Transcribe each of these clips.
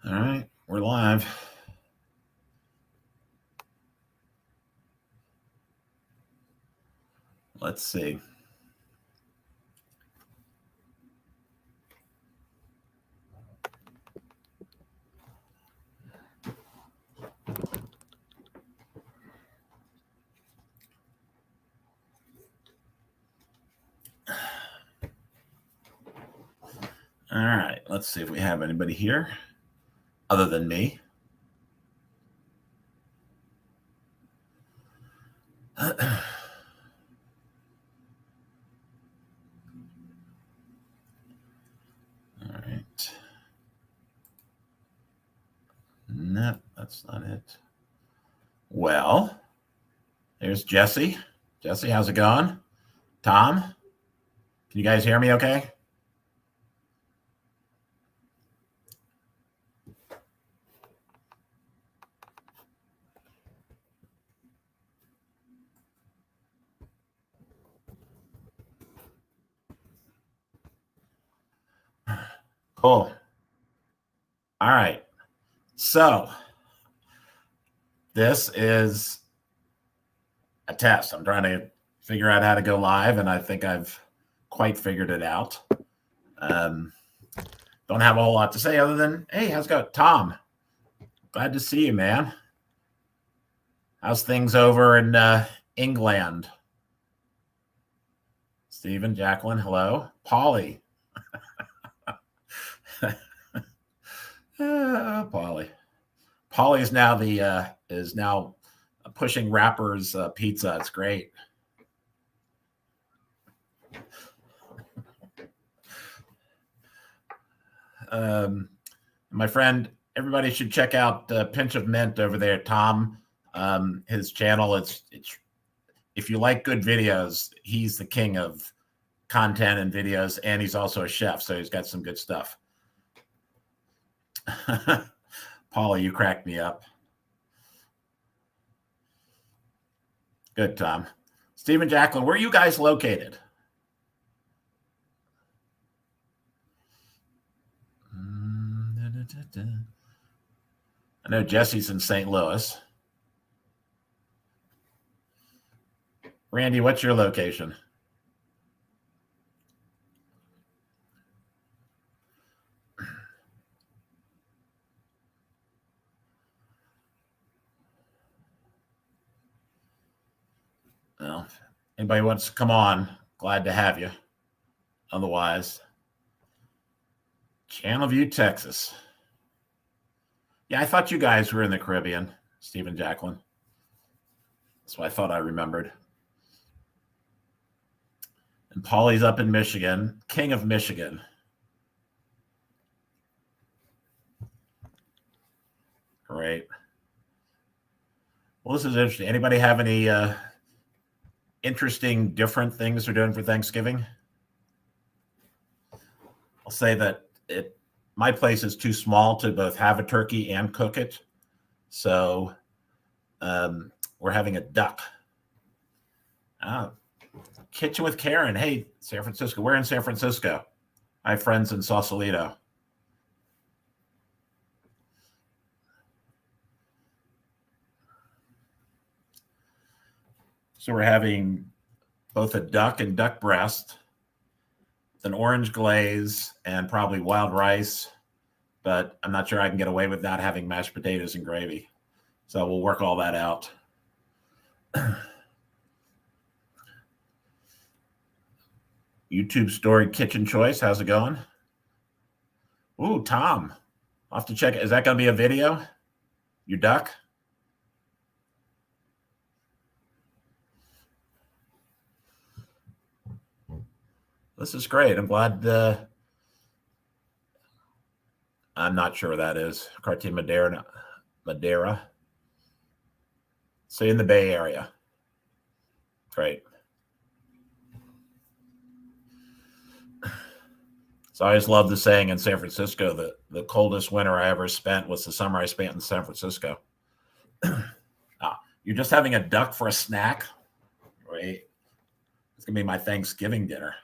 All right, we're live. Let's see. All right, let's see if we have anybody here other than me. All right. No, that's not it. Well, there's Jesse. Jesse, how's it going? Tom, can you guys hear me okay? Cool. All right. So this is a test. I'm trying to figure out how to go live, and I think I've quite figured it out. Don't have a whole lot to say other than, hey, how's it going? Tom, glad to see you, man. How's things over in England? Stephen, Jacqueline, hello. Polly. Polly. Polly is now pushing Rappers Pizza. It's great. My friend, everybody should check out Pinch of Mint over there. Tom, his channel. It's if you like good videos, he's the king of content and videos, and he's also a chef, so he's got some good stuff. Paula, you cracked me up. Good, Tom. Stephen, Jacqueline, where are you guys located? I know Jesse's in St. Louis. Randy, what's your location? Well, anybody wants to come on, glad to have you. Otherwise, Channelview, Texas. Yeah, I thought you guys were in the Caribbean, Stephen, Jacqueline. That's what I thought I remembered. And Paulie's up in Michigan, king of Michigan. Great. Well, this is interesting. Anybody have any interesting, different things they're doing for Thanksgiving? I'll say that my place is too small to both have a turkey and cook it. So we're having a duck. Kitchen with Karen. Hey, San Francisco. We're in San Francisco. I have friends in Sausalito. So we're having both a duck and duck breast, an orange glaze, and probably wild rice. But I'm not sure I can get away with not having mashed potatoes and gravy. So we'll work all that out. YouTube story kitchen choice. How's it going? Ooh, Tom. I'll have to check it. Is that going to be a video? Your duck? This is great. I'm glad. I'm not sure what that is. Cartier Madeira. So in the Bay Area. Great. So I always love the saying in San Francisco that the coldest winter I ever spent was the summer I spent in San Francisco. You're just having a duck for a snack? Great. It's going to be my Thanksgiving dinner.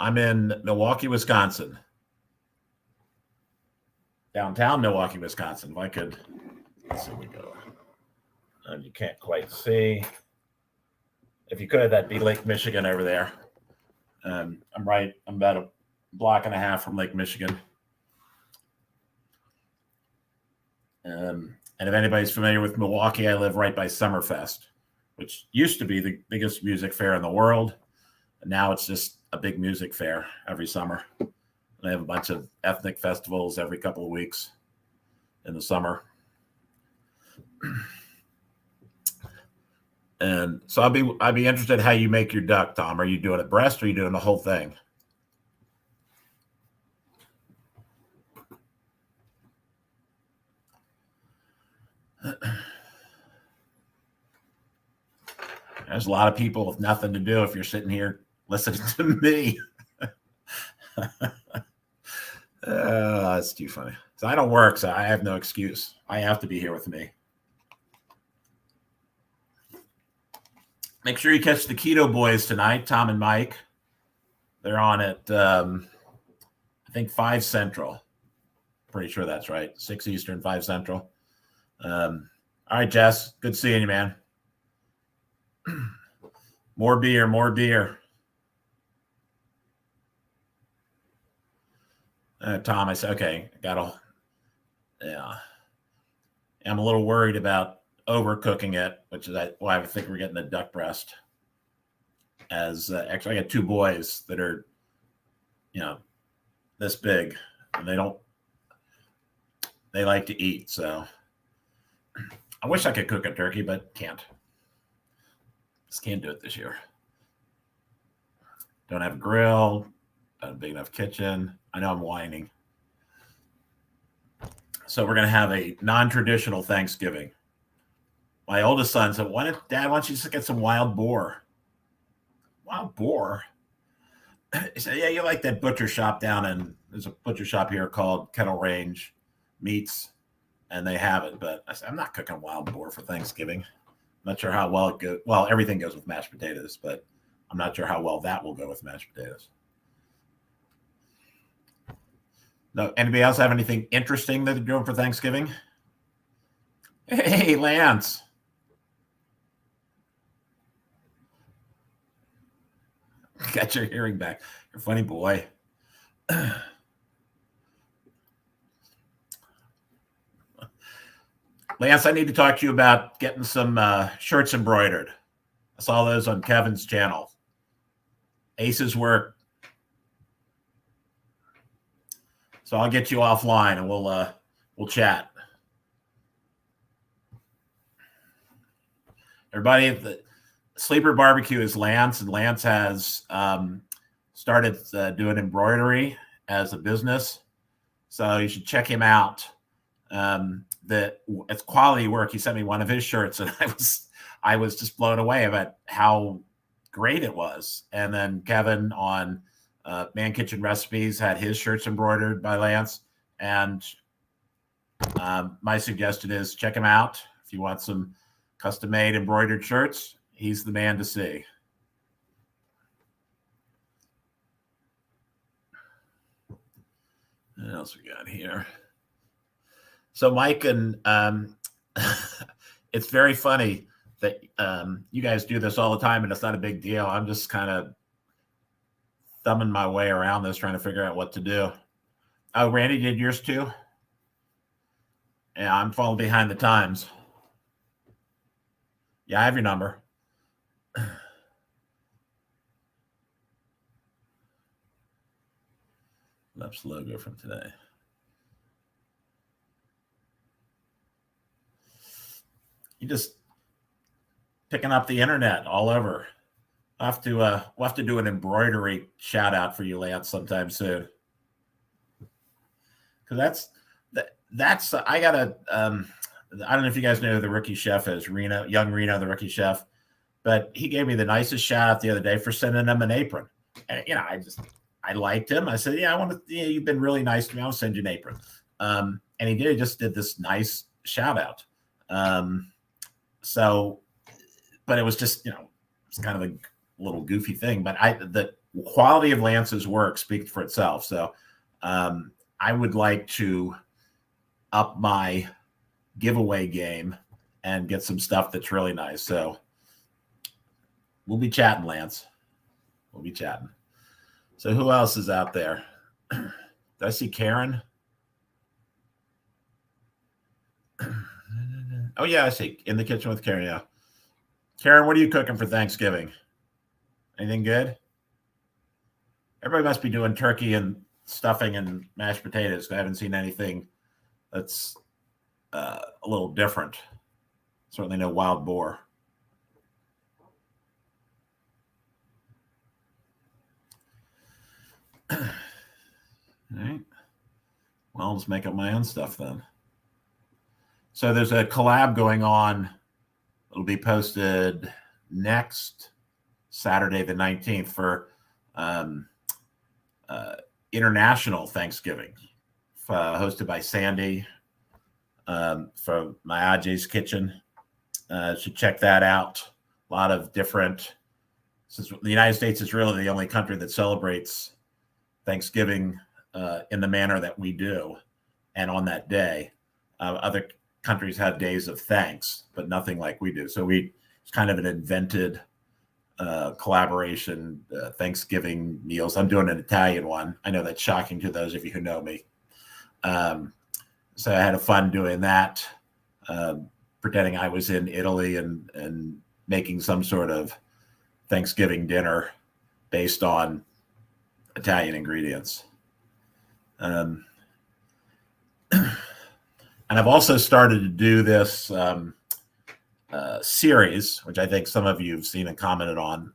I'm in Milwaukee, Wisconsin. Downtown Milwaukee, Wisconsin. If I could, let's see, we go. And you can't quite see. If you could, that'd be Lake Michigan over there. I'm about a block and a half from Lake Michigan. And if anybody's familiar with Milwaukee, I live right by Summerfest, which used to be the biggest music fair in the world. And now it's just a big music fair every summer. They have a bunch of ethnic festivals every couple of weeks in the summer. And so I'd be interested how you make your duck, Tom. Are you doing it breast or are you doing the whole thing? There's a lot of people with nothing to do if you're sitting here listening to me. That's too funny. So I don't work, so I have no excuse. I have to be here with me. Make sure you catch the Keto Boys tonight, Tom and Mike. They're on at, I think, 5 Central. Pretty sure that's right. 6 Eastern, 5 Central. All right, Jess. Good seeing you, man. More beer, more beer. Tom, I said, okay, yeah. I'm a little worried about overcooking it, which is why I think we're getting the duck breast. As actually, I got 2 boys that are, this big, and they like to eat. So I wish I could cook a turkey, but can't. Just can't do it this year. Don't have a grill, not a big enough kitchen. I know I'm whining. So we're going to have a non-traditional Thanksgiving. My oldest son said, Dad, why don't you just get some wild boar? Wild boar? He said, yeah, you like that butcher shop there's a butcher shop here called Kettle Range Meats, and they have it. But I said, I'm not cooking wild boar for Thanksgiving. I'm not sure how well it goes. Well, everything goes with mashed potatoes, but I'm not sure how well that will go with mashed potatoes. No, anybody else have anything interesting that they're doing for Thanksgiving? Hey, Lance. Got your hearing back. You're a funny boy. Lance, I need to talk to you about getting some shirts embroidered. I saw those on Kevin's channel. Ace's work. So I'll get you offline and we'll chat. Everybody, the Sleeper Barbecue is Lance, and Lance has started doing embroidery as a business. So you should check him out. It's quality work. He sent me one of his shirts, and I was just blown away about how great it was. And then Kevin on Man Kitchen Recipes had his shirts embroidered by Lance. And my suggestion is check him out if you want some custom-made embroidered shirts. He's the man to see. What else we got here? So Mike and it's very funny that you guys do this all the time, and it's not a big deal. I'm just kind of thumbing my way around this, trying to figure out what to do. Oh, Randy did yours too? Yeah, I'm falling behind the times. Yeah, I have your number. Leps logo from today. You just picking up the internet all over. We'll have to do an embroidery shout out for you, Lance, sometime soon. Because that's I gotta. I don't know if you guys know who the rookie chef is, young Reno, the rookie chef, but he gave me the nicest shout out the other day for sending him an apron. And I liked him. I said, yeah, I want to. You've been really nice to me. I'll send you an apron. And he did. He just did this nice shout out. So, but it was just it's kind of a little goofy thing. But quality of Lance's work speaks for itself. So I would like to up my giveaway game and get some stuff that's really nice. So we'll be chatting, Lance. We'll be chatting. So who else is out there? Did I see Karen? Oh, yeah, I see. In the kitchen with Karen, yeah. Karen, what are you cooking for Thanksgiving? Anything good? Everybody must be doing turkey and stuffing and mashed potatoes. I haven't seen anything that's a little different. Certainly no wild boar. All right. Well, I'll just make up my own stuff then. So there's a collab going on. It'll be posted next Saturday, the 19th, for International Thanksgiving, hosted by Sandy from Mayaje's Kitchen. Should check that out. A lot of different, since the United States is really the only country that celebrates Thanksgiving in the manner that we do, and on that day. Other countries have days of thanks, but nothing like we do. So it's kind of an invented collaboration, Thanksgiving meals. I'm doing an Italian one. I know that's shocking to those of you who know me. So I had a fun doing that, pretending I was in Italy and making some sort of Thanksgiving dinner based on Italian ingredients. And I've also started to do this series, which I think some of you have seen and commented on,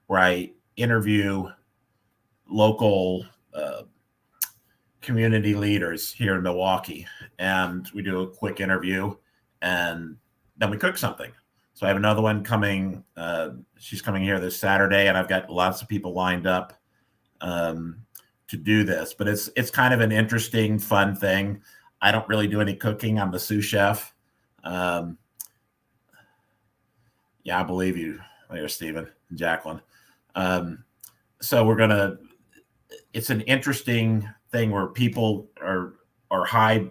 where I interview local community leaders here in Milwaukee, and we do a quick interview, and then we cook something. So I have another one coming. She's coming here this Saturday, and I've got lots of people lined up to do this. But it's kind of an interesting, fun thing. I don't really do any cooking. I'm the sous chef. Yeah, I believe you there, Stephen and Jacqueline. So it's an interesting thing where people are high,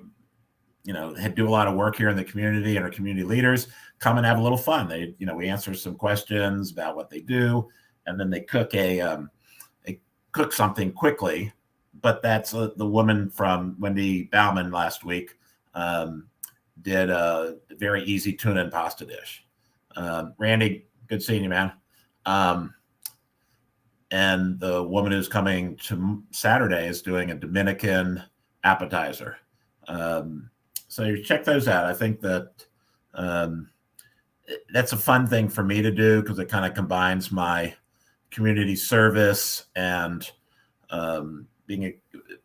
do a lot of work here in the community, and our community leaders come and have a little fun. We answer some questions about what they do, and then they cook something quickly. But that's the woman from Wendy Bauman last week did a very easy tuna and pasta dish. Randy, good seeing you, man. And the woman who's coming to Saturday is doing a Dominican appetizer. So you check those out. I think that that's a fun thing for me to do because it kind of combines my community service and being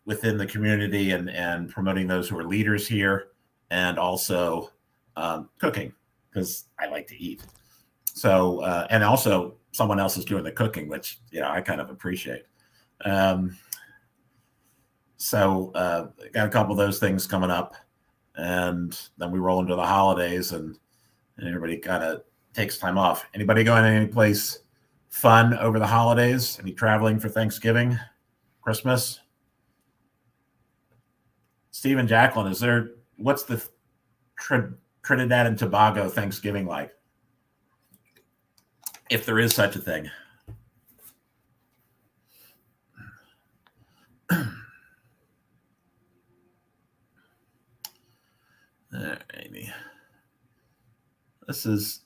within the community and promoting those who are leaders here, and also cooking because I like to eat. So, and also someone else is doing the cooking, which, I kind of appreciate. So got a couple of those things coming up, and then we roll into the holidays, and everybody kind of takes time off. Anybody going any place fun over the holidays? Any traveling for Thanksgiving, Christmas? Steve and Jacqueline, what's the Trinidad and Tobago Thanksgiving like? If there is such a thing. Amy. This is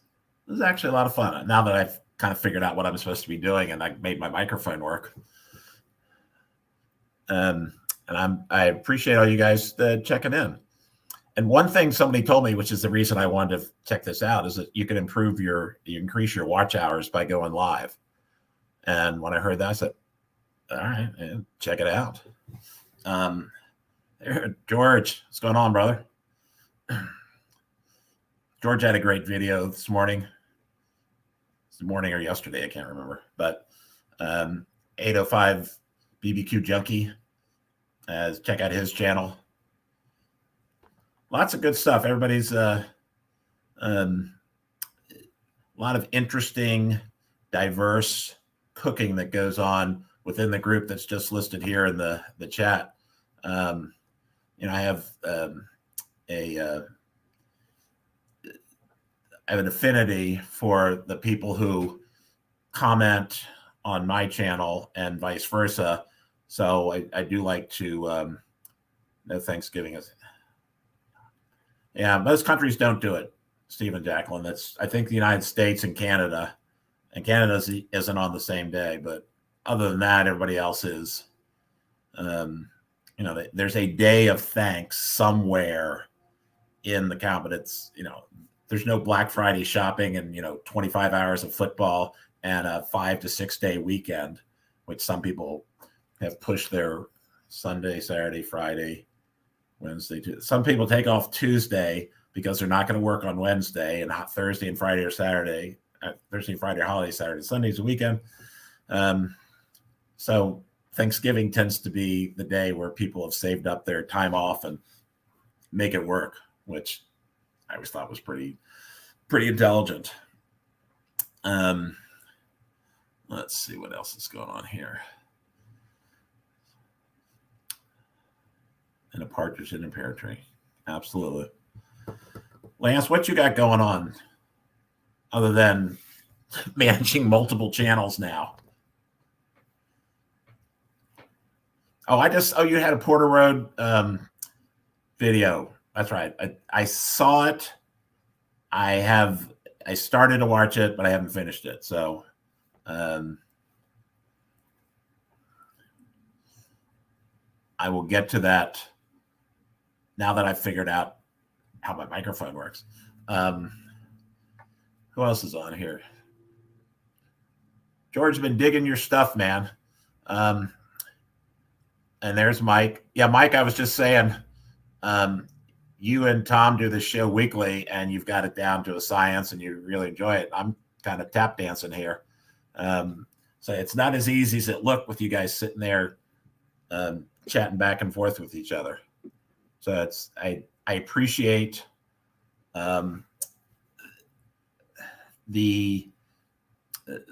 actually a lot of fun. Now that I've kind of figured out what I'm supposed to be doing and I made my microphone work. And I appreciate all you guys checking in. And one thing somebody told me, which is the reason I wanted to check this out, is that you can increase your watch hours by going live. And when I heard that, I said, all right, check it out. George, what's going on, brother? George had a great video this morning. It's the morning or yesterday, I can't remember. But 805 BBQ Junkie, check out his channel. Lots of good stuff. Everybody's a lot of interesting, diverse cooking that goes on within the group that's just listed here in the chat. You know, I have I have an affinity for the people who comment on my channel and vice versa. So I do like to no Thanksgiving is. Yeah, most countries don't do it, Stephen Jacqueline. That's, I think, the United States and Canada, and Canada isn't on the same day, but other than that, everybody else is. You know, there's a day of thanks somewhere in the count, but it's, you know, there's no Black Friday shopping and, you know, 25 hours of football and a 5 to 6 day weekend, which some people have pushed their Sunday, Saturday, Friday, Wednesday. Some people take off Tuesday because they're not going to work on Wednesday, and Thursday and Friday or Saturday. Thursday and Friday are holiday, Saturday, Sunday's a weekend. So Thanksgiving tends to be the day where people have saved up their time off and make it work, which I always thought was pretty intelligent. Let's see what else is going on here. And a partridge in a pear tree. Absolutely. Lance, what you got going on other than managing multiple channels now? Oh, you had a Porter Road video. That's right. I saw it. I started to watch it, but I haven't finished it. So I will get to that now that I've figured out how my microphone works. Who else is on here? George's been digging your stuff, man. And there's Mike. Yeah, Mike, I was just saying, you and Tom do this show weekly, and you've got it down to a science, and you really enjoy it. I'm kind of tap dancing here. So it's not as easy as it looked with you guys sitting there chatting back and forth with each other. So I appreciate the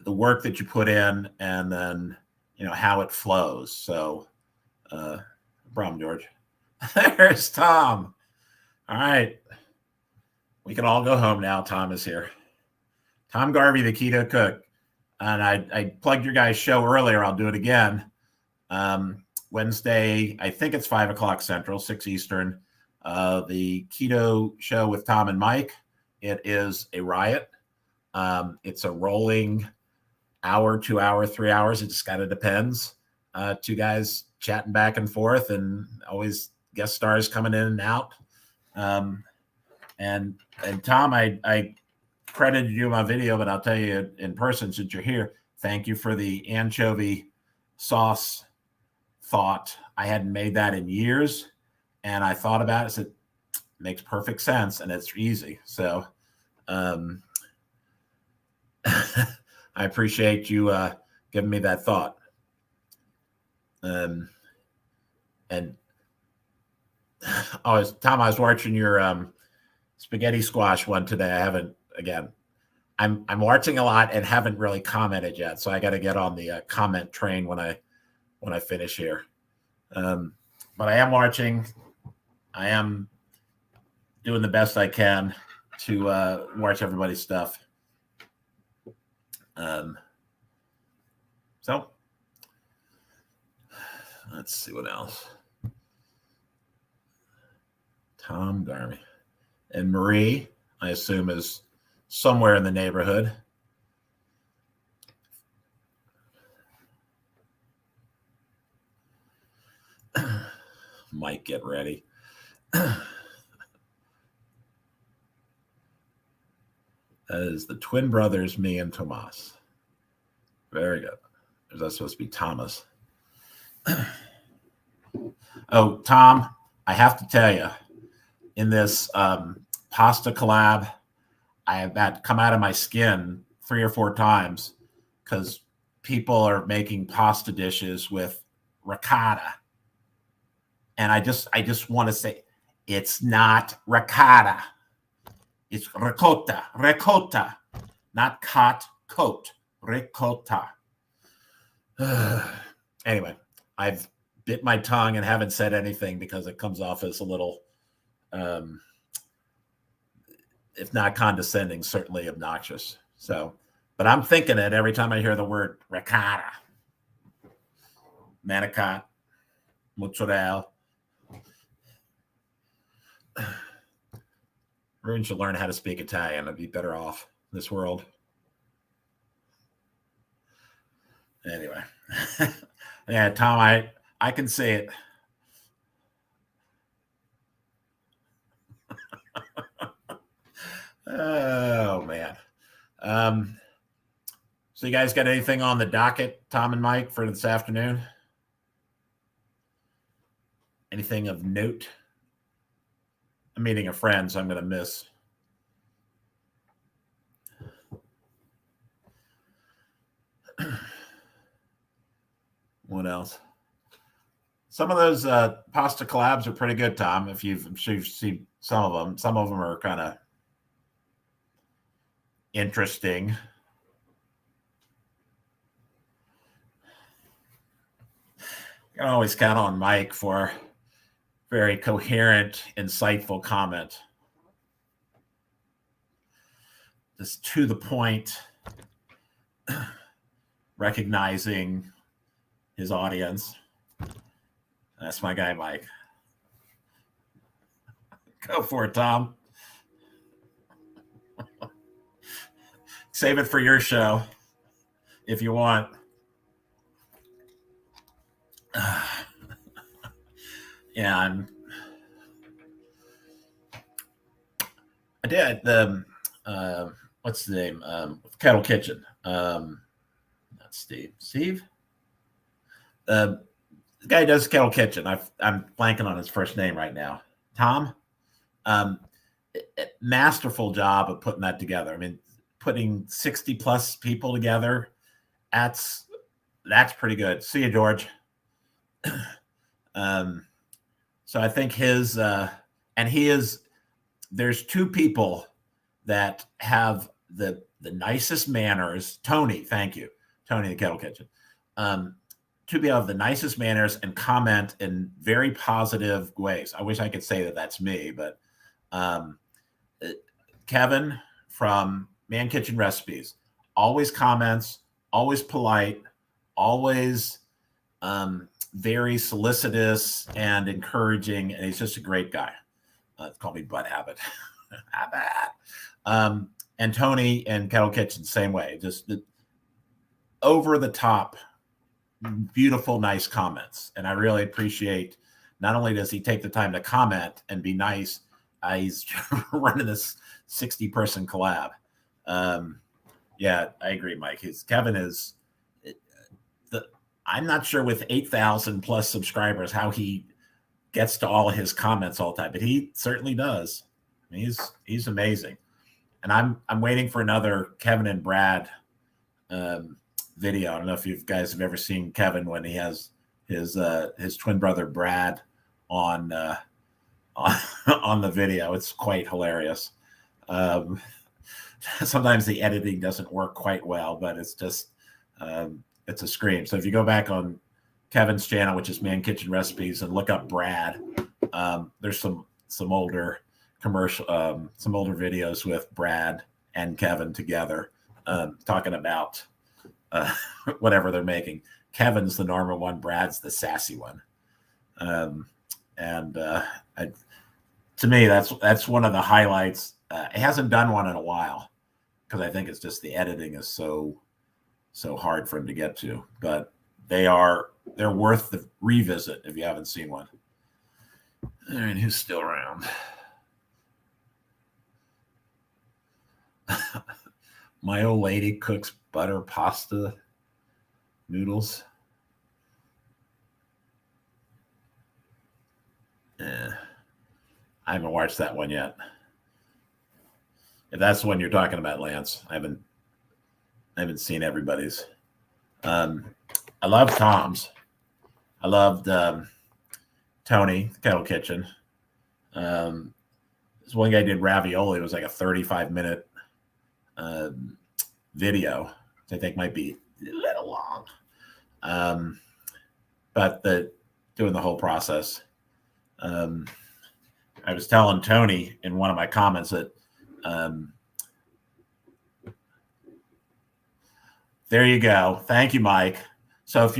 work that you put in, and then, you know, how it flows. So problem, George. There's Tom. All right. We can all go home now. Tom is here. Tom Garvey, the Keto Cook. And I plugged your guys' show earlier. I'll do it again. Wednesday, I think it's 5 o'clock Central, 6 Eastern. The Keto Show with Tom and Mike. It is a riot. It's a rolling hour, 2 hour, 3 hours. It just kind of depends. Two guys chatting back and forth, and always guest stars coming in and out. And Tom, I credited you in my video, but I'll tell you in person since you're here, thank you for the anchovy sauce thought. I hadn't made that in years, and I thought about it. Said, makes perfect sense, and it's easy. So I appreciate you giving me that thought. And Tom, I was watching your spaghetti squash one today. I haven't, again, I'm watching a lot and haven't really commented yet. So I got to get on the comment train when I finish here. But I am watching. I am doing the best I can to watch everybody's stuff. So let's see what else. Tom Garvey. And Marie, I assume, is somewhere in the neighborhood. Mike, get ready. That is the twin brothers, me and Tomas. Very good. Is that supposed to be Thomas? Oh, Tom, I have to tell you, in this pasta collab, I have had come out of my skin 3 or 4 times because people are making pasta dishes with ricotta. And I just want to say, it's not ricotta. It's ricotta, not coat, ricotta. Anyway, I've bit my tongue and haven't said anything because it comes off as a little, if not condescending, certainly obnoxious. So, but I'm thinking it every time I hear the word ricotta, manicotti, mozzarella. Everyone should learn how to speak Italian. I'd be better off in this world. Anyway, yeah, Tom, I can see it. Oh man. So you guys got anything on the docket, Tom and Mike, for this afternoon? Anything of note? I'm meeting a friend, so I'm going to miss. What else? Some of those pasta collabs are pretty good, Tom. I'm sure you've seen some of them. Some of them are kind of interesting. You can always count on Mike for very coherent, insightful comment. Just to the point, recognizing his audience. That's my guy, Mike. Go for it, Tom. Save it for your show if you want. Yeah, I did the what's the name? Kettle Kitchen. Not Steve. Steve. The guy who does Kettle Kitchen. I'm blanking on his first name right now. Tom. Masterful job of putting that together. I mean, putting 60 plus people together. That's pretty good. See you, George. So I think his and he is. There's two people that have the nicest manners. Tony, thank you, Tony, the Kettle Kitchen. Two people have the nicest manners and comment in very positive ways. I wish I could say that that's me, but Kevin from Man Kitchen Recipes always comments, always polite, always very solicitous and encouraging, and he's just a great guy. Call me Bud Habit. And Tony and Kettle Kitchen, same way. Just the over the top, beautiful, nice comments. And I really appreciate, not only does he take the time to comment and be nice, he's running this 60-person collab. Yeah, I agree, Mike. Kevin is I'm not sure with 8,000 plus subscribers how he gets to all his comments all the time, but he certainly does. I mean, he's amazing. And I'm waiting for another Kevin and Brad video. I don't know if you guys have ever seen Kevin when he has his twin brother Brad on the video. It's quite hilarious. Sometimes the editing doesn't work quite well, but it's just it's a scream. So if you go back on Kevin's channel, which is Man Kitchen Recipes, and look up Brad, there's some older some older videos with Brad and Kevin together talking about whatever they're making. Kevin's the normal one, Brad's the sassy one. To me, that's one of the highlights. It hasn't done one in a while because I think it's just the editing is so hard for him to get to. But they're worth the revisit if you haven't seen one. All right, who's still around? My old lady cooks butter pasta noodles. I haven't watched that one yet. If that's the one you're talking about, Lance, I haven't seen everybody's. I love Tom's. I loved Tony, Kettle Kitchen. This one guy did ravioli. It was like a 35-minute video, which I think might be a little long. But doing the whole process. I was telling Tony in one of my comments that there you go. Thank you, Mike. So if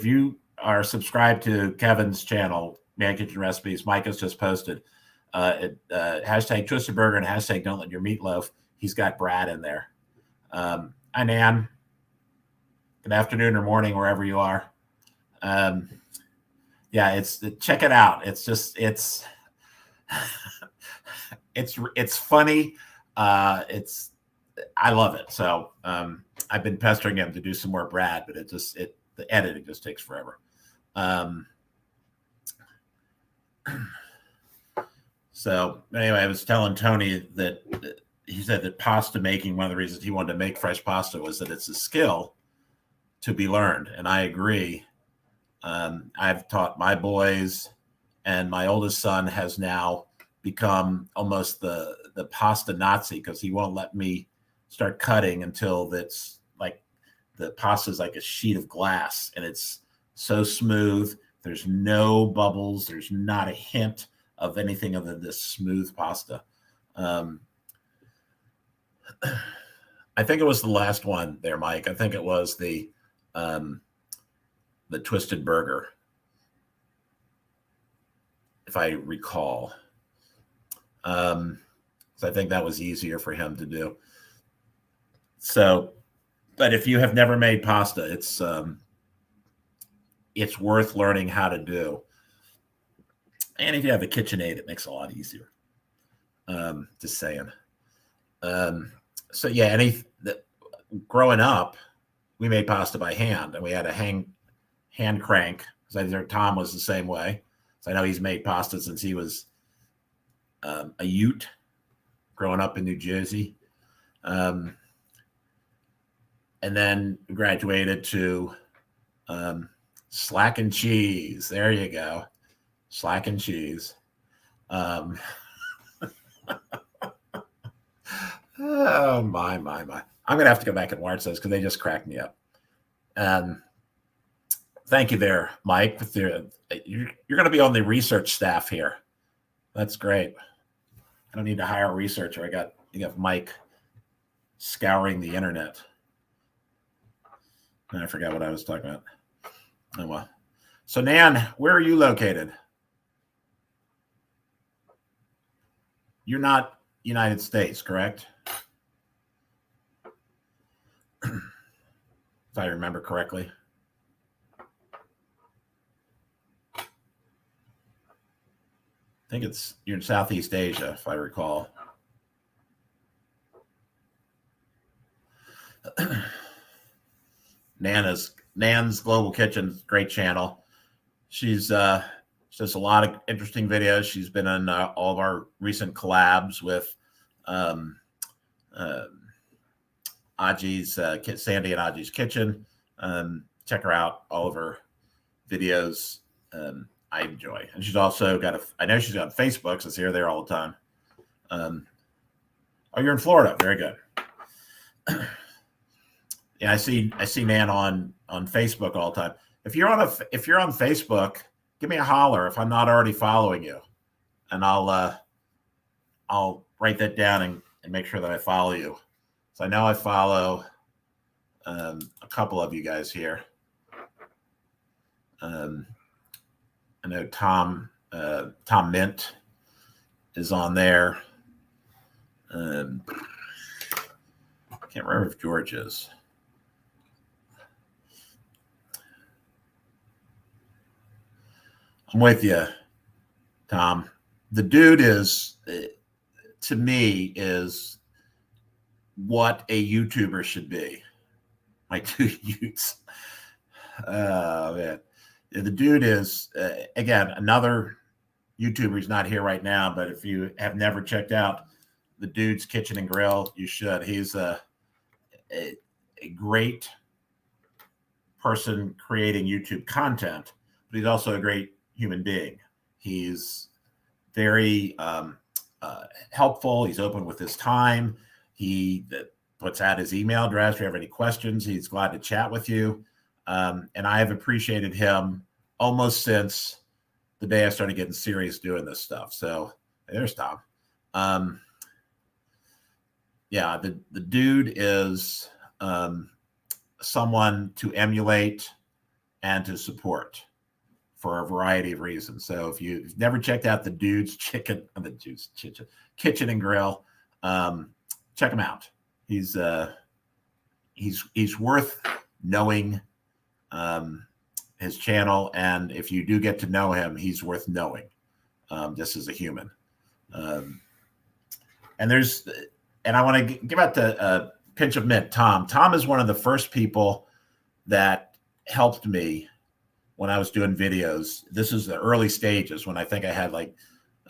you are subscribed to Kevin's channel, Man Kitchen Recipes, Mike has just posted hashtag Twisted Burger and hashtag Don't Let Your Meatloaf. He's got Brad in there. Hi, Nan. Good afternoon or morning, wherever you are. Yeah, check it out. It's just it's funny. I love it. So I've been pestering him to do some more Brad, but the editing just takes forever. So anyway, I was telling Tony that he said that pasta making, one of the reasons he wanted to make fresh pasta was that it's a skill to be learned. And I agree. I've taught my boys, and my oldest son has now become almost the pasta Nazi, because he won't let me start cutting until that's like the pasta is like a sheet of glass and it's so smooth. There's no bubbles. There's not a hint of anything other than this smooth pasta. I think it was the last one there, Mike. I think it was the Twisted Burger, if I recall. So I think that was easier for him to do. So, but if you have never made pasta, it's worth learning how to do. And if you have a KitchenAid, it makes it a lot easier. Just saying. So yeah, growing up, we made pasta by hand, and we had a hand crank. Because Tom was the same way. So I know he's made pasta since he was a Ute growing up in New Jersey. And then graduated to Slack and Cheese. There you go. Slack and Cheese. Oh, my. I'm going to have to go back and watch those because they just cracked me up. Thank you there, Mike. You're going to be on the research staff here. That's great. I don't need to hire a researcher. You got Mike scouring the internet. And I forgot what I was talking about. Oh, well. So, Nan, where are you located? You're not United States, correct? If I remember correctly. I think you're in Southeast Asia, if I recall. Nan's Global Kitchen, great channel. She does a lot of interesting videos. She's been on all of our recent collabs with Aji's Sandy and Aji's Kitchen. Check her out. All of her videos I enjoy, and she's also I know she's on Facebook, so I see her there all the time. Oh, you're in Florida. Very good. Yeah, I see Nan on Facebook all the time. If you're on Facebook, give me a holler if I'm not already following you, and I'll write that down and make sure that I follow you. So I know I follow a couple of you guys here. I know Tom Mint is on there. Can't remember if George is. I'm with you, Tom. The dude to me, is what a YouTuber should be. My two Utes. Man. The dude is, again, another YouTuber who's not here right now, but if you have never checked out the dude's Kitchen and Grill, you should. He's a great person creating YouTube content, but he's also a great human being. He's very helpful. He's open with his time. He puts out his email address. If you have any questions, he's glad to chat with you. And I have appreciated him almost since the day I started getting serious doing this stuff. So there's Tom. Yeah, the dude is someone to emulate and to support for a variety of reasons. So if you've never checked out the Dude's Kitchen and Grill, check him out. He's worth knowing, his channel, and if you do get to know him, he's worth knowing, just as a human. And I want to give out the pinch of mint. Tom is one of the first people that helped me when I was doing videos. This is the early stages when I think I had like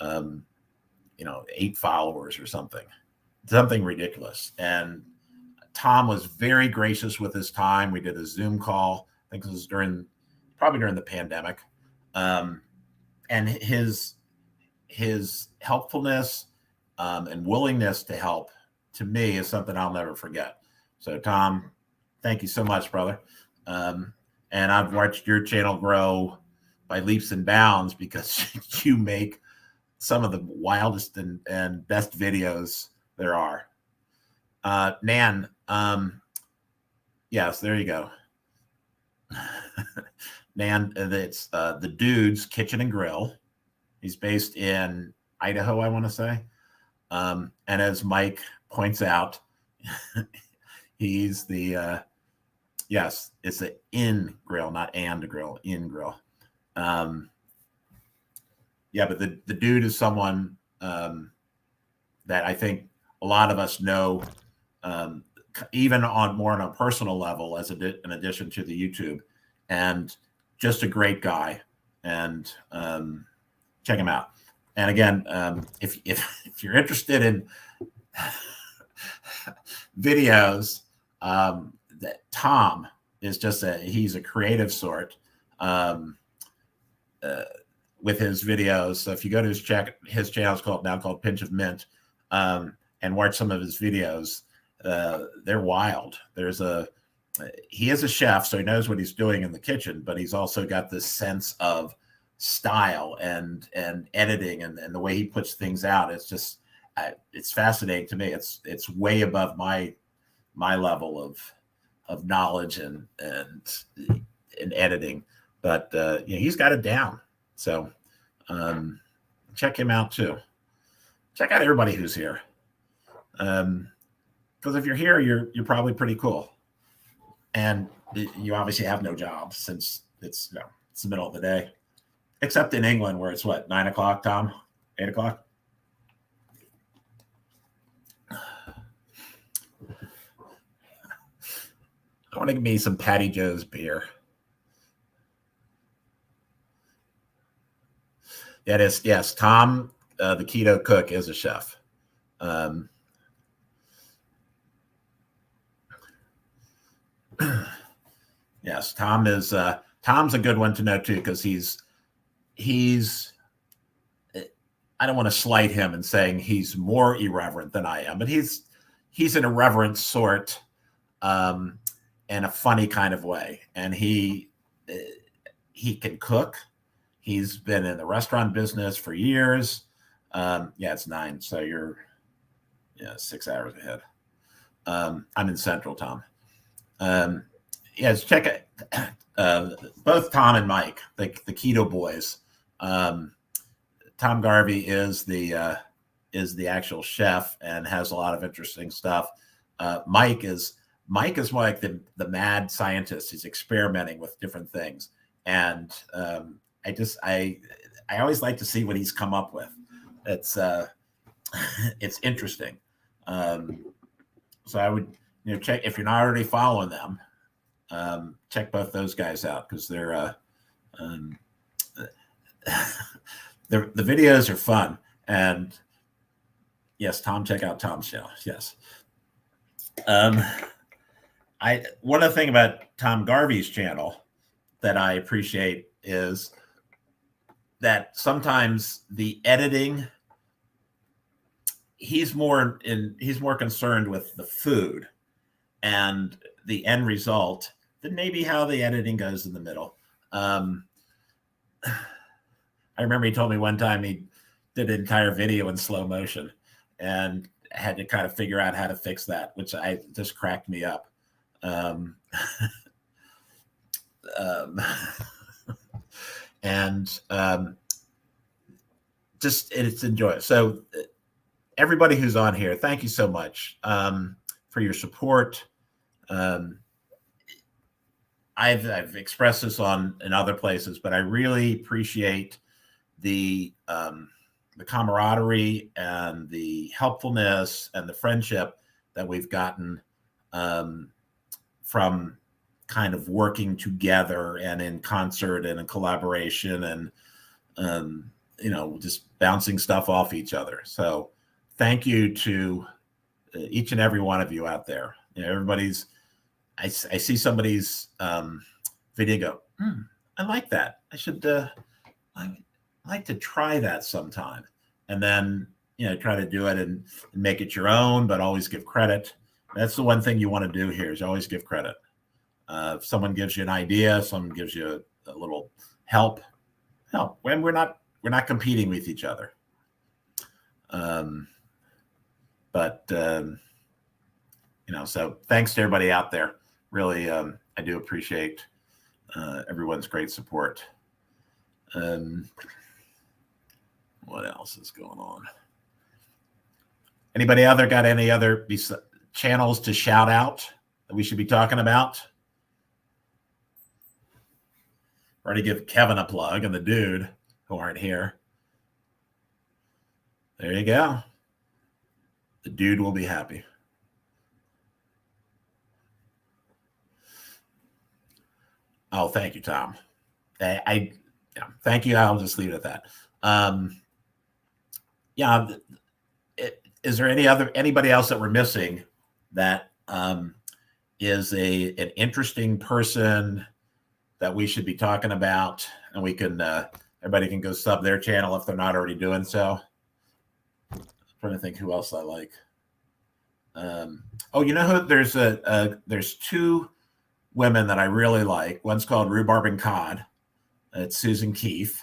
8 followers or something ridiculous. And Tom was very gracious with his time. We did a Zoom call. I think it was probably during the pandemic. And his helpfulness and willingness to help, to me, is something I'll never forget. So Tom, thank you so much, brother. And I've watched your channel grow by leaps and bounds because you make some of the wildest and best videos there are. Nan, yes, there you go. Nan, it's the Dude's Kitchen and Grill. He's based in Idaho, I want to say. And as Mike points out, he's the yes, it's an in grill, not and grill, in grill. Yeah, but the Dude is someone that I think a lot of us know, even on a personal level, as in addition to the YouTube, and just a great guy. And check him out. And again, if you're interested in videos, that Tom is just he's a creative sort with his videos. So if you go to his channel is called Pinch of Mint, and watch some of his videos, they're wild. He is a chef, so he knows what he's doing in the kitchen, but he's also got this sense of style and editing and the way he puts things out. It's just it's fascinating to me. It's way above my level of knowledge and editing, but he's got it down. So check him out too. Check out everybody who's here, because if you're here, you're probably pretty cool, and you obviously have no job since it's it's the middle of the day, except in England where it's 9 o'clock, Tom, 8 o'clock. I want to give me some Patty Joe's beer. That is, yes, Tom, the keto cook, is a chef. Yes, Tom's a good one to know too, because he's I don't want to slight him in saying he's more irreverent than I am, but he's an irreverent sort, in a funny kind of way. And he can cook. He's been in the restaurant business for years. It's 9, so you're 6 hours ahead. I'm in Central, Tom. Yes, check it. Both Tom and Mike, the Keto Boys. Tom Garvey is the actual chef and has a lot of interesting stuff. Mike is more like the mad scientist. He's experimenting with different things, and I always like to see what he's come up with. It's interesting. So I would check, if you're not already following them. Check both those guys out, because they're the videos are fun. And yes, Tom, check out Tom's channel. Yes. One of the things about Tom Garvey's channel that I appreciate is that sometimes the editing, he's more concerned with the food and the end result than maybe how the editing goes in the middle. I remember he told me one time he did an entire video in slow motion and had to kind of figure out how to fix that, which I just cracked me up. And just it's enjoyable. So everybody who's on here, thank you so much for your support. I've expressed this in other places, but I really appreciate the camaraderie and the helpfulness and the friendship that we've gotten from kind of working together and in concert and in collaboration and just bouncing stuff off each other. So thank you to each and every one of you out there. Everybody's, I see somebody's video go, I like that. I should I like to try that sometime. And then, try to do it and make it your own, but always give credit. That's the one thing you want to do here is always give credit. If someone gives you an idea, someone gives you a little help, when we're not competing with each other. So thanks to everybody out there. Really, I do appreciate everyone's great support. What else is going on? Anybody got any other channels to shout out that we should be talking about? Already give Kevin a plug and the dude who aren't here. There you go. The dude will be happy. Oh, thank you, Tom. Thank you. I'll just leave it at that. Is there anybody else that we're missing that is an interesting person that we should be talking about, and we can everybody can go sub their channel if they're not already doing so. I'm trying to think who else I like. There's two women that I really like. One's called Rhubarb and Cod. It's Susan Keefe.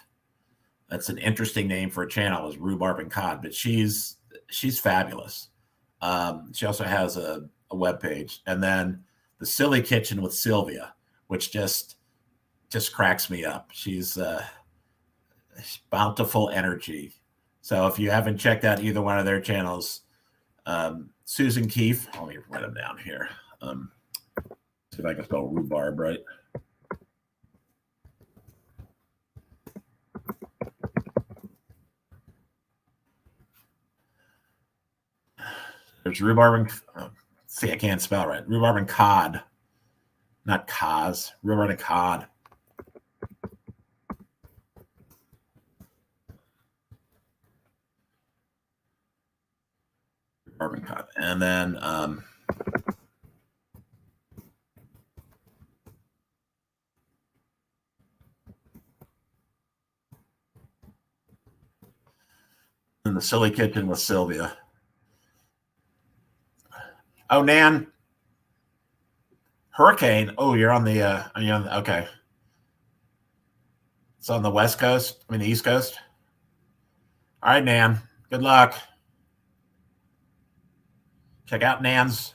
That's an interesting name for a channel, is Rhubarb and Cod, but she's fabulous. She also has a webpage. And then the Silly Kitchen with Sylvia, which just cracks me up. She's bountiful energy. So if you haven't checked out either one of their channels, Susan Keefe, let me write them down here. See if I can spell rhubarb right. There's rhubarb and see, I can't spell right. Rhubarb and Cod, not cause. Rhubarb and Cod. Rhubarb and Cod, and then in the Silly Kitchen with Sylvia. Oh, Nan. Hurricane. Oh, you're on the okay. It's on the West Coast. I mean the East Coast. All right, Nan. Good luck. Check out Nan's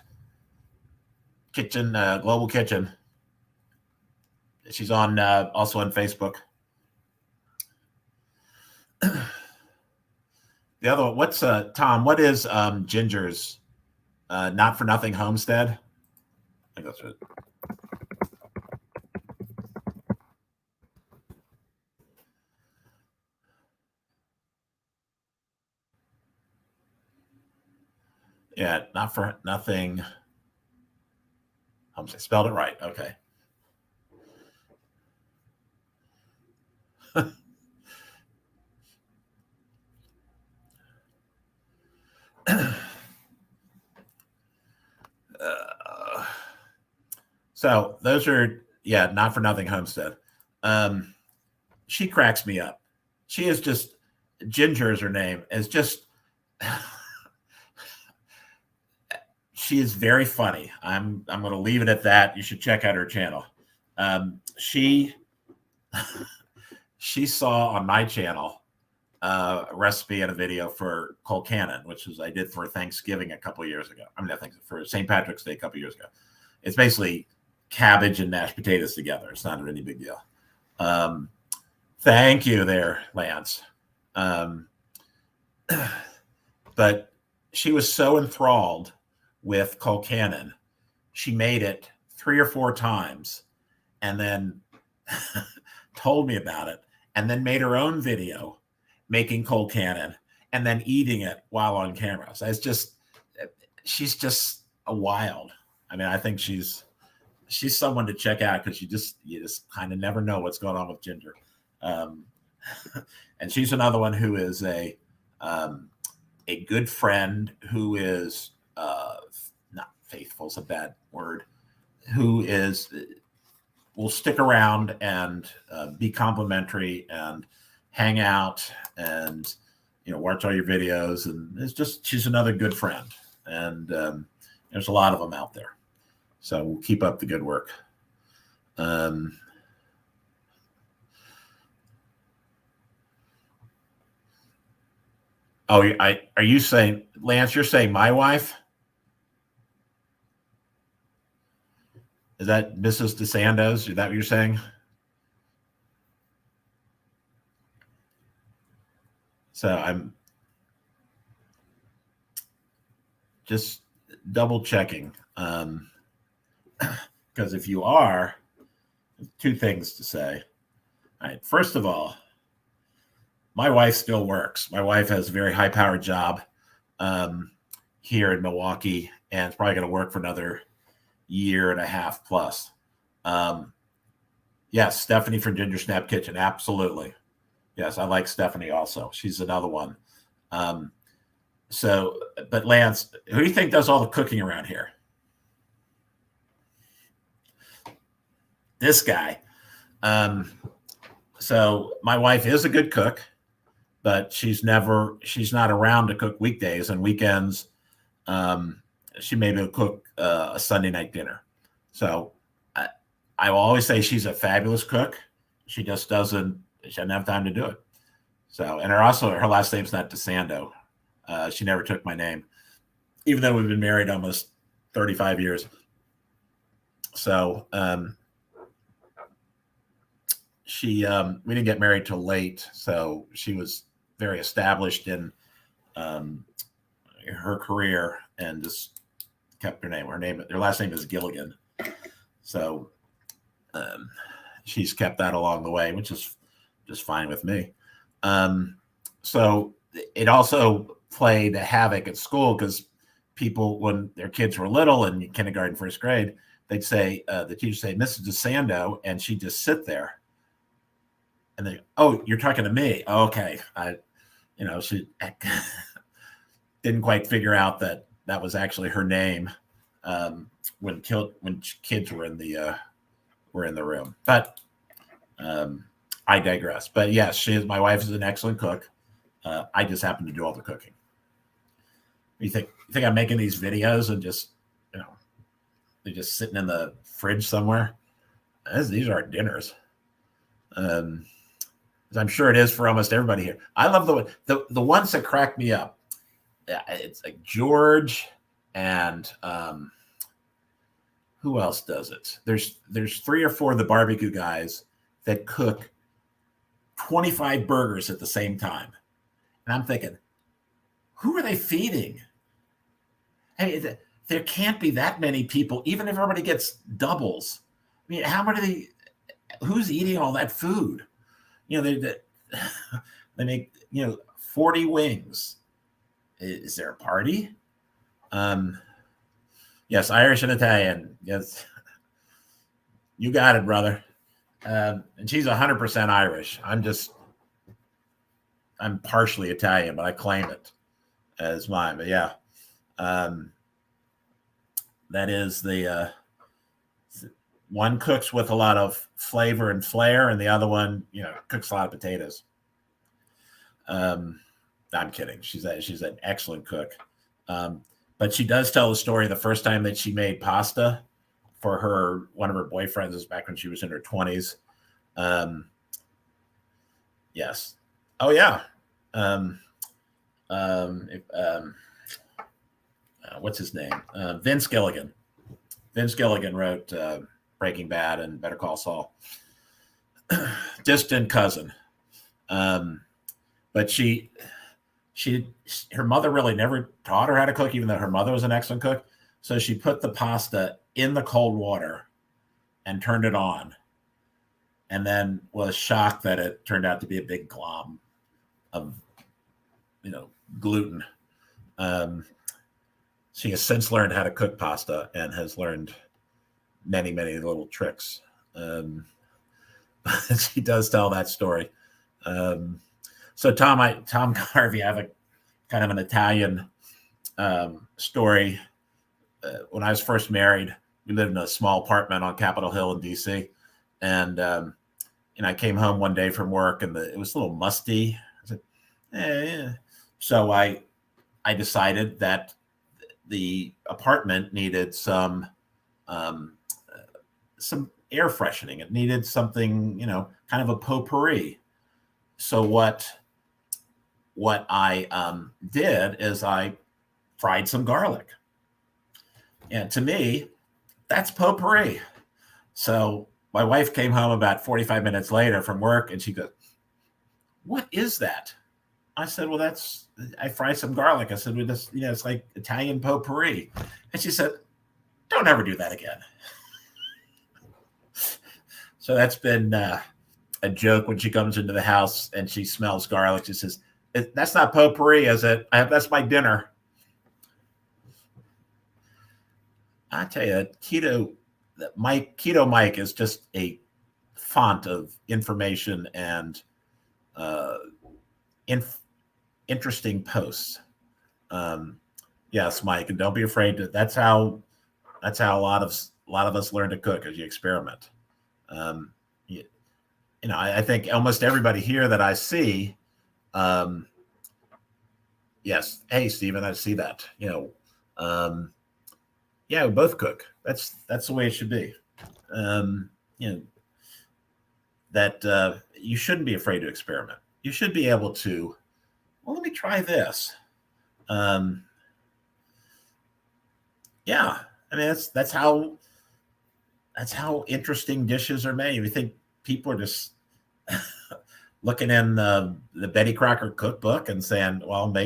kitchen, Global Kitchen. She's on also on Facebook. The other one, what's Tom? What is Ginger's Not for Nothing Homestead? I think that's it. Yeah, Not for Nothing. I spelled it right. Okay. So those are, Not for Nothing Homestead. She cracks me up. She is just, Ginger is her name, is just, she is very funny. I'm going to leave it at that. You should check out her channel. She saw on my channel a recipe and a video for colcannon, which is I did for Thanksgiving a couple of years ago. I mean, I think for St. Patrick's Day a couple of years ago. It's basically cabbage and mashed potatoes together. It's not any big deal. Thank you there, Lance. But she was so enthralled with colcannon, she made it 3 or 4 times and then told me about it, and then made her own video making colcannon and then eating it while on camera. So she's just a wild. I mean, I think she's someone to check out because you just kind of never know what's going on with Ginger. And she's another one who is a good friend, who is not faithful is a bad word, who will stick around and be complimentary and hang out and watch all your videos, and she's another good friend, and there's a lot of them out there, so we'll keep up the good work. Are you saying, Lance, you're saying my wife? Is that Mrs. DeSandos? Is that what you're saying? So I'm just double checking. Because if you are, 2 things to say. All right. First of all, my wife still works. My wife has a very high-powered job here in Milwaukee, and it's probably going to work for another year and a half plus. Yes, Stephanie from Ginger Snap Kitchen, absolutely. Yes, I like Stephanie also. She's another one. But Lance, who do you think does all the cooking around here? This guy. So my wife is a good cook, but she's not around to cook weekdays, and weekends she maybe will cook a Sunday night dinner. So I will always say she's a fabulous cook. She just doesn't have time to do it. So, and her last name's not DeSando. She never took my name, even though we've been married almost 35 years. So we didn't get married till late. So she was very established in her career and just kept her name. Her last name is Gilligan. So she's kept that along the way, which is just fine with me. So it also played havoc at school because people, when their kids were little in kindergarten, first grade, they'd say, the teacher say, Mrs. DeSando, and she'd just sit there. And they, oh, you're talking to me. Okay. She didn't quite figure out that was actually her name when kids were in the room. But I digress. But yes, my wife is an excellent cook. I just happen to do all the cooking. You think I'm making these videos and just they're just sitting in the fridge somewhere? These are our dinners. I'm sure it is for almost everybody here. I love the ones that crack me up. It's like George and who else does it? There's 3 or 4 of the barbecue guys that cook 25 burgers at the same time. And I'm thinking, who are they feeding? Hey, there can't be that many people, even if everybody gets doubles. I mean, how many? Who's eating all that food? They make 40 wings. Is there a party? Yes, Irish and Italian. Yes, you got it, brother. And she's 100% Irish. I'm partially Italian, but I claim it as mine. But yeah, that is the one cooks with a lot of flavor and flair, and the other one, cooks a lot of potatoes. I'm kidding. She's an excellent cook. But she does tell the story the first time that she made pasta for one of her boyfriends is back when she was in her 20s. Yes. Oh yeah. If, what's his name? Vince Gilligan. Vince Gilligan wrote Breaking Bad and Better Call Saul. Distant cousin. But her mother really never taught her how to cook, even though her mother was an excellent cook. So she put the pasta in the cold water and turned it on, and then was shocked that it turned out to be a big glom of, gluten. She has since learned how to cook pasta and has learned many, many little tricks. She does tell that story. So Tom Garvey, I have a kind of an Italian story. When I was first married, we lived in a small apartment on Capitol Hill in DC, and I came home one day from work, and it was a little musty. I said, yeah. So I decided that the apartment needed some air freshening. It needed something, kind of a potpourri. So what I did is I fried some garlic. And to me, that's potpourri. So my wife came home about 45 minutes later from work, and she goes, "What is that?" I said, "Well, I fried some garlic." I said, "We just, it's like Italian potpourri." And she said, "Don't ever do that again." So that's been a joke when she comes into the house and she smells garlic. She says, "That's not potpourri, is it? That's my dinner." I tell you, Keto Mike is just a font of information and interesting posts. Yes, Mike, and don't be afraid to. That's how a lot of us learn to cook, as you experiment. I think almost everybody here that I see. Yes, hey Stephen, I see that. Yeah, we both cook. That's the way it should be. That you shouldn't be afraid to experiment. You should be able to. Well, let me try this. Yeah, I mean that's how interesting dishes are made. You think people are just looking in the Betty Crocker cookbook and saying, "Well,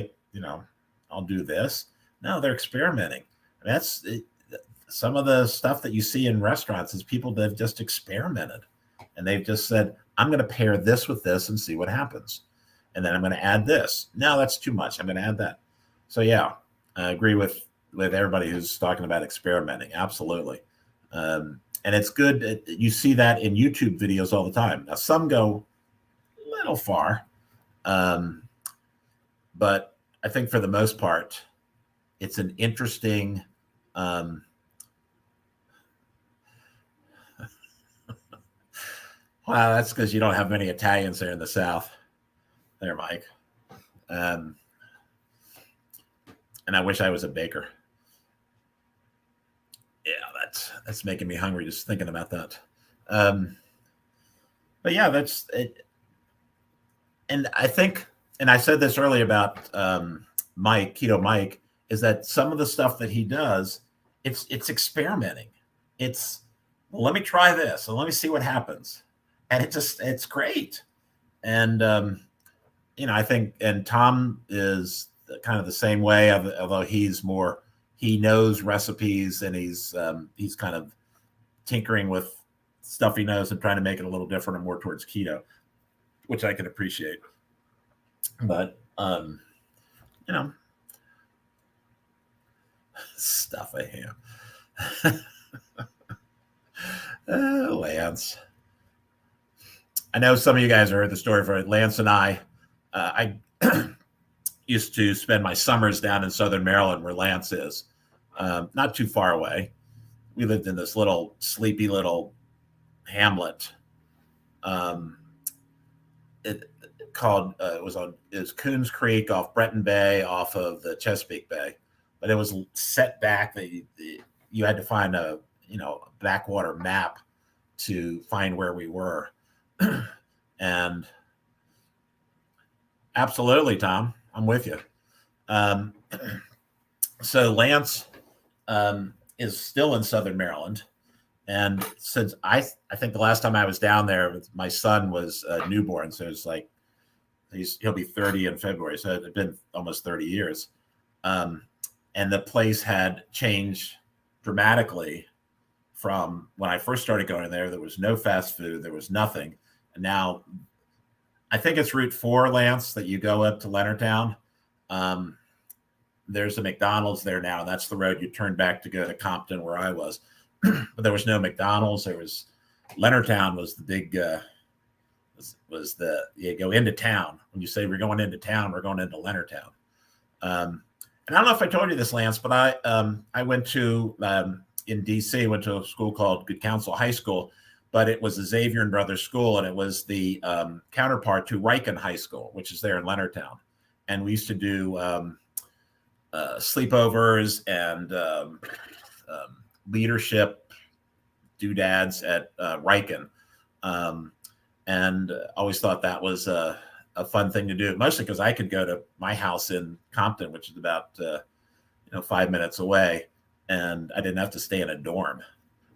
I'll do this." No, they're experimenting. I mean, that's some of the stuff that you see in restaurants is people that have just experimented, and they've just said, "I'm going to pair this with this and see what happens, and then I'm going to add this. No, that's too much. I'm going to add that." So yeah, I agree with everybody who's talking about experimenting. Absolutely. And it's good. You see that in YouTube videos all the time. Now, some go a little far, but I think for the most part, it's an interesting. Wow, that's because you don't have many Italians there in the South. There, Mike. And I wish I was a baker. Yeah, that's making me hungry just thinking about that. But yeah, that's it. And I think, and I said this earlier about Keto Mike, is that some of the stuff that he does, it's experimenting. It's, well, let me try this and let me see what happens. And it's great. And, I think, and Tom is kind of the same way, although he knows recipes and he's kind of tinkering with stuff he knows and trying to make it a little different and more towards keto, which I can appreciate. But, stuff a ham. Lance. I know some of you guys heard the story for Lance and I used to spend my summers down in Southern Maryland where Lance is, not too far away. We lived in this little sleepy little hamlet. It was Coons Creek off Breton Bay, off of the Chesapeake Bay. but it was set back. You had to find a backwater map to find where we were. And absolutely, Tom, I'm with you. So Lance is still in Southern Maryland. And since I think the last time I was down there, my son was newborn. So it's like, he'll be 30 in February. So it's been almost 30 years. And the place had changed dramatically from when I first started going there. There was no fast food. There was nothing. And now I think it's Route 4, Lance, that you go up to Leonardtown. There's a McDonald's there now. That's the road you turn back to go to Compton, where I was. But there was no McDonald's. There was Leonardtown was the big you go into town. When you say we're going into town, we're going into Leonardtown. And I don't know if I told you this, Lance, but I went to in DC, went to a school called Good Counsel High School, but it was the Xavier and Brothers School, and it was the counterpart to Riken High School, which is there in Leonardtown. And we used to do sleepovers and leadership doodads at Riken. And always thought that was a fun thing to do, mostly because I could go to my house in Compton, which is about 5 minutes away, and I didn't have to stay in a dorm.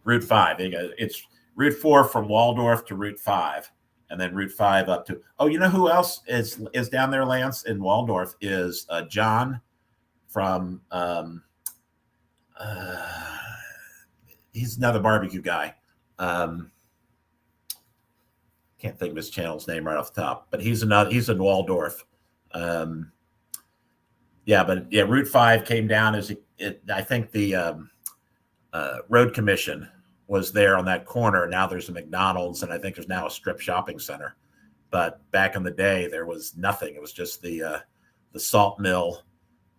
Route 5, it's Route 4 from Waldorf to Route 5, and then Route 5 up to. Oh, you know who else is down there, Lance, in Waldorf is John from. He's another barbecue guy. Can't think of his channel's name right off the top, but he's in Waldorf. Route 5 came down as I think the road commission was there on that corner. Now there's a McDonald's, and I think there's now a strip shopping center. But back in the day, there was nothing. It was just the salt mill,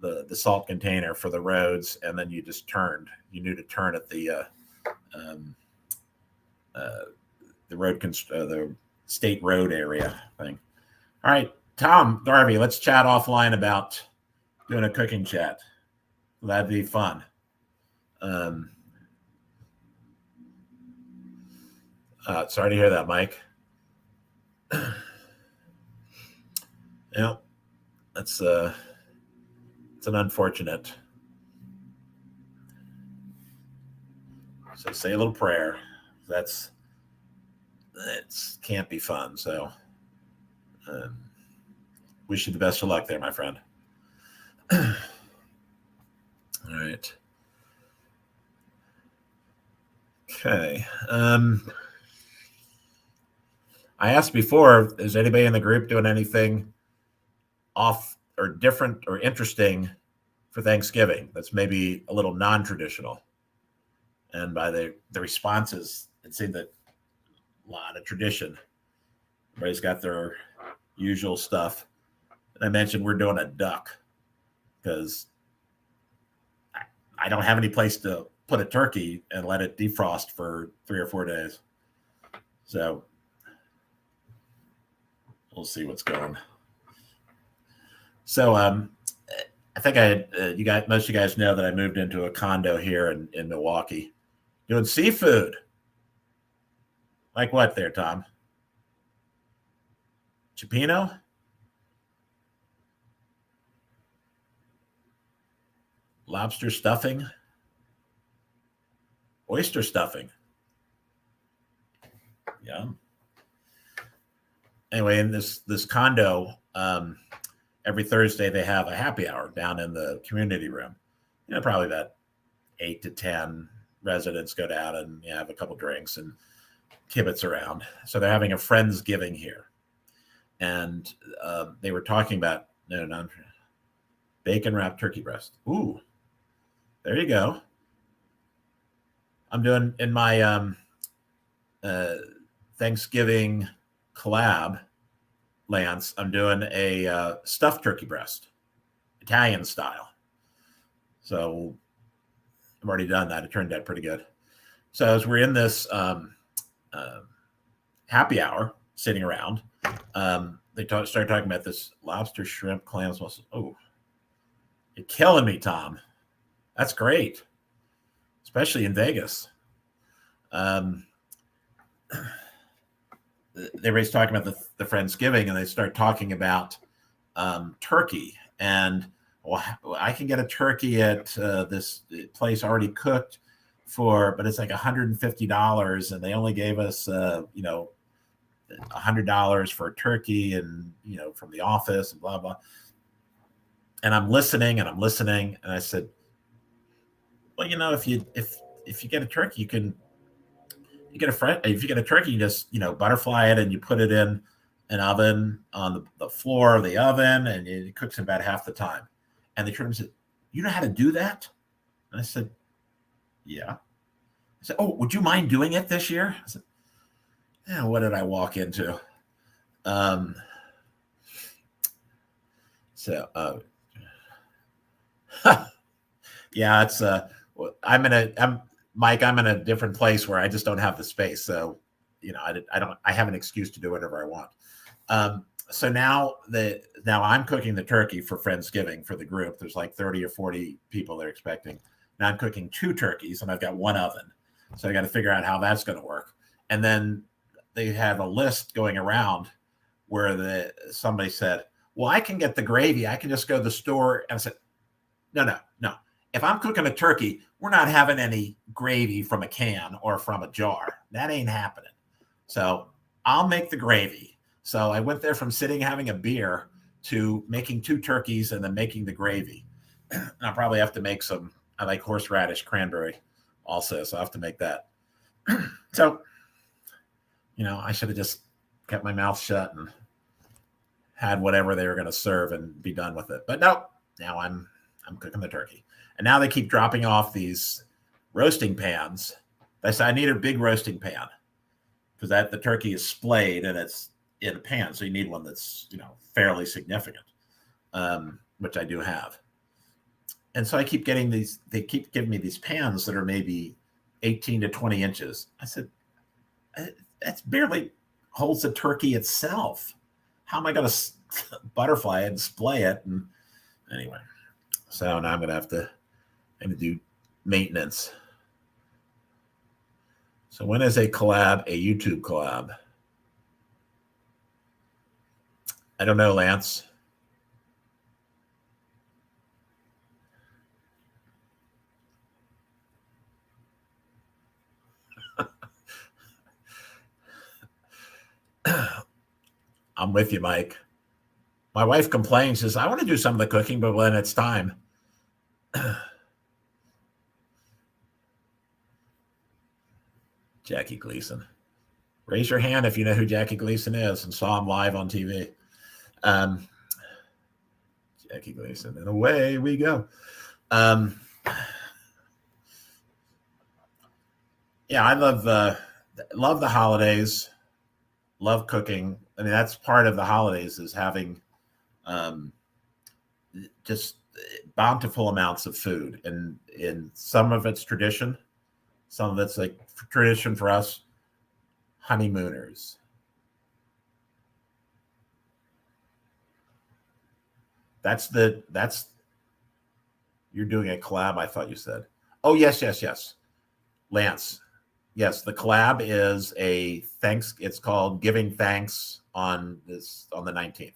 the salt container for the roads, and then you just turned. You knew to turn at the state road area thing. All right, Tom Garvey, let's chat offline about doing a cooking chat. That'd be fun. Sorry to hear that, Mike. Yeah, it's an unfortunate. So say a little prayer. It can't be fun. So wish you the best of luck there, my friend. All right. Okay. I asked before, is anybody in the group doing anything off or different or interesting for Thanksgiving that's maybe a little non-traditional? And by the responses, it seemed that a lot of tradition. Everybody's got their usual stuff. And I mentioned we're doing a duck because I don't have any place to put a turkey and let it defrost for 3 or 4 days. So we'll see what's going. So I think most of you guys know that I moved into a condo here in Milwaukee, doing seafood. Like what there, Tom? Cioppino? Lobster stuffing? Oyster stuffing? Yeah. Anyway, in this condo, every Thursday they have a happy hour down in the community room. Probably about 8 to 10 residents go down and have a couple drinks and kibitz around. So they're having a Friendsgiving here, and they were talking about bacon wrapped turkey breast. Ooh, there you go. I'm doing in my Thanksgiving collab, Lance. I'm doing a stuffed turkey breast, Italian style. So I've already done that. It turned out pretty good. So as we're in this happy hour, sitting around, they started talking about this lobster, shrimp, clams. Oh, you're killing me, Tom. That's great, especially in Vegas. Everybody's talking about the Friendsgiving, and they start talking about turkey. And well, I can get a turkey at this place already cooked but it's like $150, and they only gave us, $100 for a turkey, and from the office, and blah blah. And I'm listening, and I said, well, if you get a turkey, if you get a turkey, you just butterfly it, and you put it in an oven on the floor of the oven, and it cooks about half the time. And they turned and said, you know how to do that? And I said, yeah. I said, oh, would you mind doing it this year? I said, yeah, what did I walk into? Yeah, it's I'm Mike, I'm in a different place where I just don't have the space. So, I have an excuse to do whatever I want. So now I'm cooking the turkey for Friendsgiving for the group. There's like 30 or 40 people they're expecting. Now I'm cooking 2 turkeys, and I've got 1 oven. So I got to figure out how that's going to work. And then they have a list going around where somebody said, well, I can get the gravy. I can just go to the store. And I said, no. If I'm cooking a turkey, we're not having any gravy from a can or from a jar. That ain't happening. So I'll make the gravy. So I went there from sitting having a beer to making 2 turkeys and then making the gravy. And I'll probably have to make I like horseradish cranberry also, so I have to make that. So, I should have just kept my mouth shut and had whatever they were going to serve and be done with it. But no, now I'm cooking the turkey. And now they keep dropping off these roasting pans. I said I need a big roasting pan because the turkey is splayed and it's in a pan, so you need one that's fairly significant, which I do have. And so I keep getting these. They keep giving me these pans that are maybe 18 to 20 inches. I said, that's barely holds the turkey itself. How am I going to butterfly it and splay it? And anyway, so now I'm going to do maintenance. So when is a YouTube collab? I don't know, Lance. I'm with you, Mike. My wife complains, says, I want to do some of the cooking, but when it's time. Jackie Gleason. Raise your hand if you know who Jackie Gleason is and saw him live on TV. Jackie Gleason, and away we go. Yeah, I love the holidays. Love cooking. I mean, that's part of the holidays is having just bountiful amounts of food, and in some of it's tradition, some of it's like tradition for us honeymooners. That's you're doing a collab, I thought you said. Oh, yes. Lance. Yes, the collab is it's called Giving Thanks on the 19th.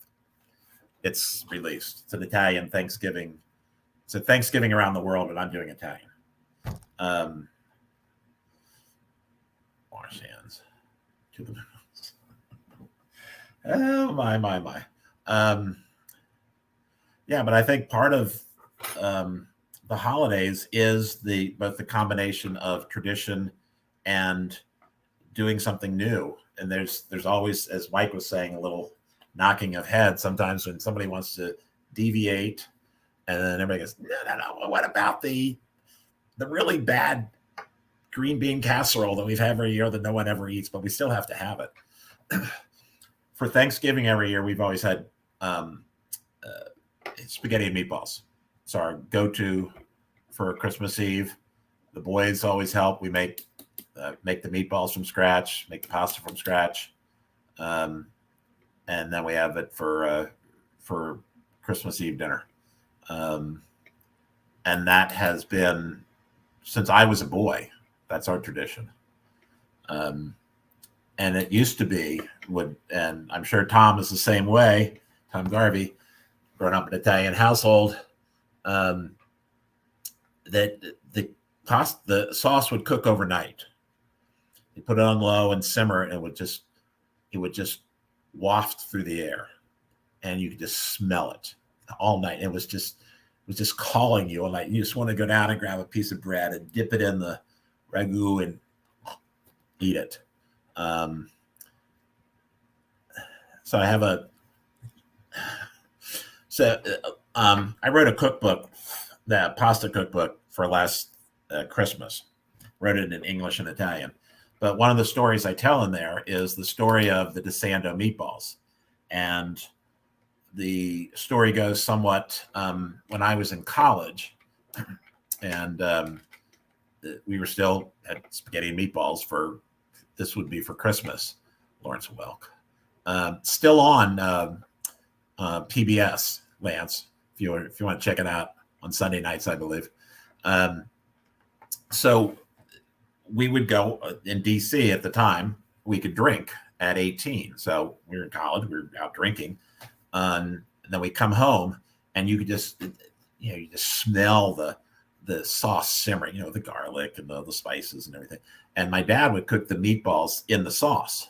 It's released. It's an Italian Thanksgiving. It's a Thanksgiving around the world, but I'm doing Italian. Wash hands. To the oh my. Yeah, but I think part of the holidays is both the combination of tradition and doing something new. And there's always, as Mike was saying, a little knocking of head sometimes when somebody wants to deviate, and then everybody goes, no. What about the really bad green bean casserole that we've had every year that no one ever eats, but we still have to have it? For Thanksgiving every year, we've always had spaghetti and meatballs. It's our go-to for Christmas Eve. The boys always help. We make the meatballs from scratch, make the pasta from scratch, and then we have it for Christmas Eve dinner. And that has been since I was a boy. That's our tradition. And it used to be and I'm sure Tom is the same way. Tom Garvey, growing up in an Italian household, that the sauce would cook overnight. You put it on low and simmer, and it would just waft through the air, and you could just smell it all night. It was just calling you all night. You just want to go down and grab a piece of bread and dip it in the ragu and eat it. So I have I wrote a cookbook, that pasta cookbook for last Christmas. Wrote it in English and Italian. But one of the stories I tell in there is the story of the DeSando meatballs. And the story goes somewhat when I was in college, and we were still at spaghetti and meatballs this would be for Christmas, Lawrence Welk. Still on PBS, Lance, if you want to check it out on Sunday nights, I believe. So we would go in DC at the time. We could drink at 18. So we were in college. We were out drinking. And then we come home, and you could just, you just smell the sauce simmering, the garlic and the spices and everything. And my dad would cook the meatballs in the sauce.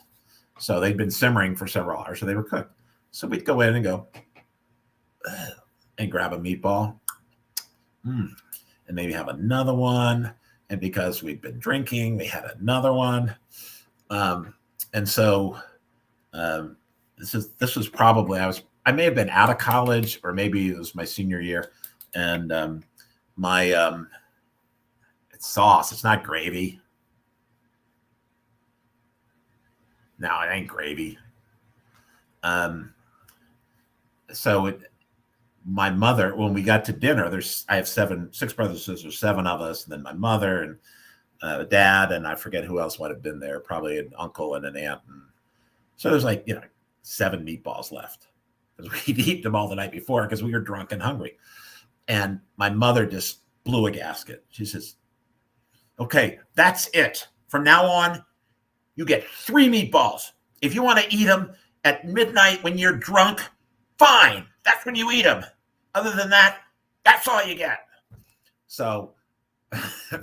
So they'd been simmering for several hours, so they were cooked. So we'd go in and go and grab a meatball, and maybe have another one. And because we'd been drinking, we had another one. And so this was probably, I may have been out of college, or maybe it was my senior year. And it's sauce. It's not gravy. No, it ain't gravy. My mother, when we got to dinner, I have 6 brothers and sisters, 7 of us, and then my mother and dad, and I forget who else might have been there, probably an uncle and an aunt. And so there's 7 meatballs left, because we'd eaten them all the night before because we were drunk and hungry. And my mother just blew a gasket. She says, "Okay, that's it. From now on, you get 3 meatballs. If you want to eat them at midnight when you're drunk, fine. That's when you eat them. Other than that, that's all you get." So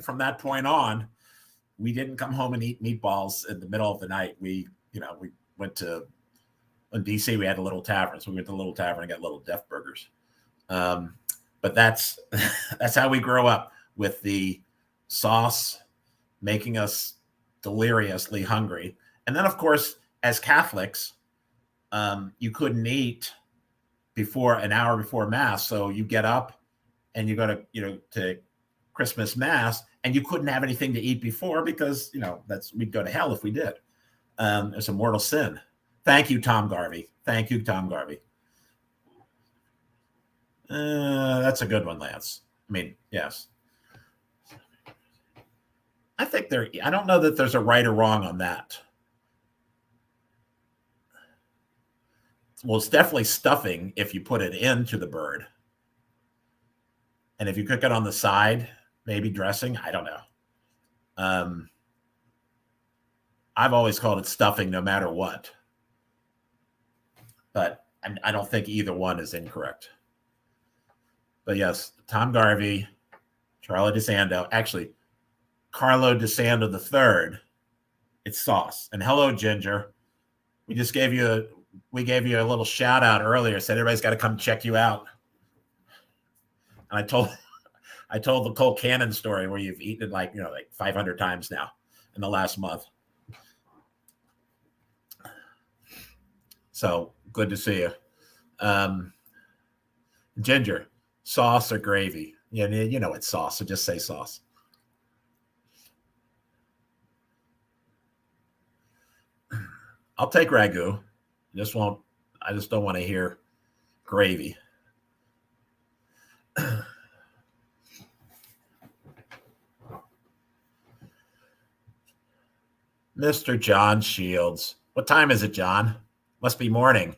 from that point on, we didn't come home and eat meatballs in the middle of the night. We went to, in DC, we had a little tavern. So we went to the little tavern and got little Def Burgers. But that's how we grow up, with the sauce making us deliriously hungry. And then, of course, as Catholics, you couldn't eat an hour before Mass. So you get up and you go to Christmas Mass, and you couldn't have anything to eat before, because, we'd go to hell if we did. It's a mortal sin. Thank you, Tom Garvey. Thank you, Tom Garvey. That's a good one, Lance. I mean, yes. I don't know that there's a right or wrong on that. Well, it's definitely stuffing if you put it into the bird. And if you cook it on the side, maybe dressing. I don't know. I've always called it stuffing no matter what. But I don't think either one is incorrect. But yes, Tom Garvey, Charlie DeSando, actually, Carlo DeSando III, it's sauce. And hello, Ginger. We gave you a little shout out earlier. Said everybody's got to come check you out. And I told the Cole Cannon story, where you've eaten it like 500 times now in the last month. So good to see you. Ginger, sauce or gravy? Yeah, it's sauce, so just say sauce. I'll take ragu. I just don't want to hear gravy. Mr. John Shields. What time is it, John? Must be morning.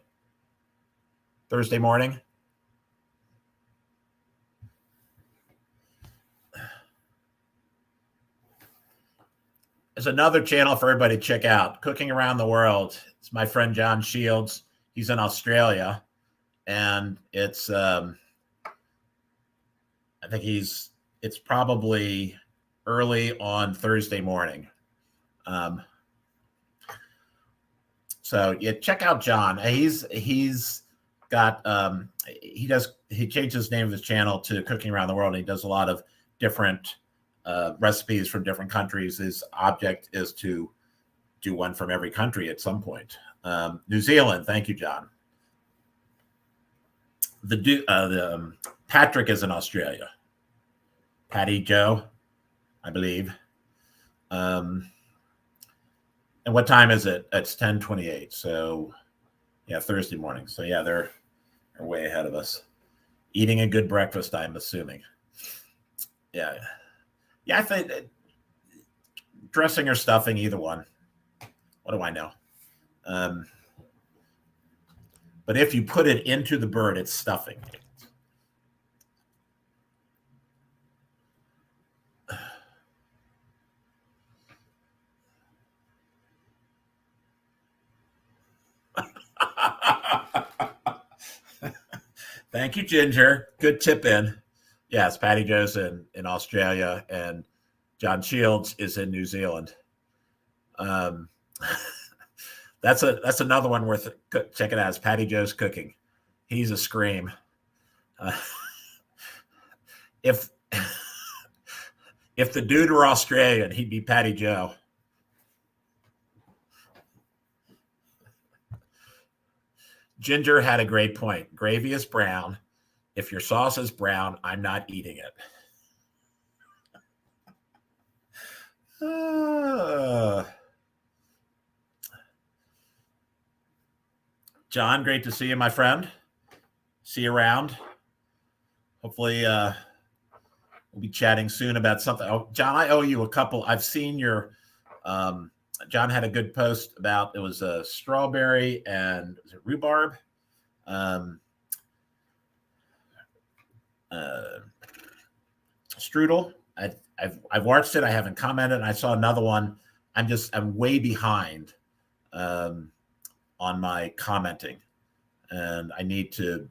Thursday morning? there's another channel for everybody to check out, Cooking Around the World. It's my friend John Shields. He's in Australia, and it's I think it's probably early on Thursday morning. So yeah, check out John. He's got he changed his name of his channel to Cooking Around the World. And he does a lot of different recipes from different countries. His object is to do one from every country at some point. New Zealand, thank you, John. Patrick is in Australia. Patty Joe, I believe. And what time is it? It's 10:28. So yeah, Thursday morning. So yeah, they're way ahead of us. Eating a good breakfast, I'm assuming. Yeah. Yeah, I think dressing or stuffing, either one. What do I know? But if you put it into the bird, it's stuffing. Thank you, Ginger. Good tip in. Yes, Patty Joe's in Australia, and John Shields is in New Zealand. That's another one worth checking out. Is Patty Joe's Cooking. He's a scream. If the dude were Australian, he'd be Patty Joe. Ginger had a great point. Gravy is brown. If your sauce is brown, I'm not eating it. John, great to see you, my friend. See you around. Hopefully, we'll be chatting soon about something. Oh, John, I owe you a couple. I've seen your. John had a good post about it was a strawberry and was it rhubarb? Strudel. I've watched it. I haven't commented. I saw another one. I'm way behind on my commenting, and I need to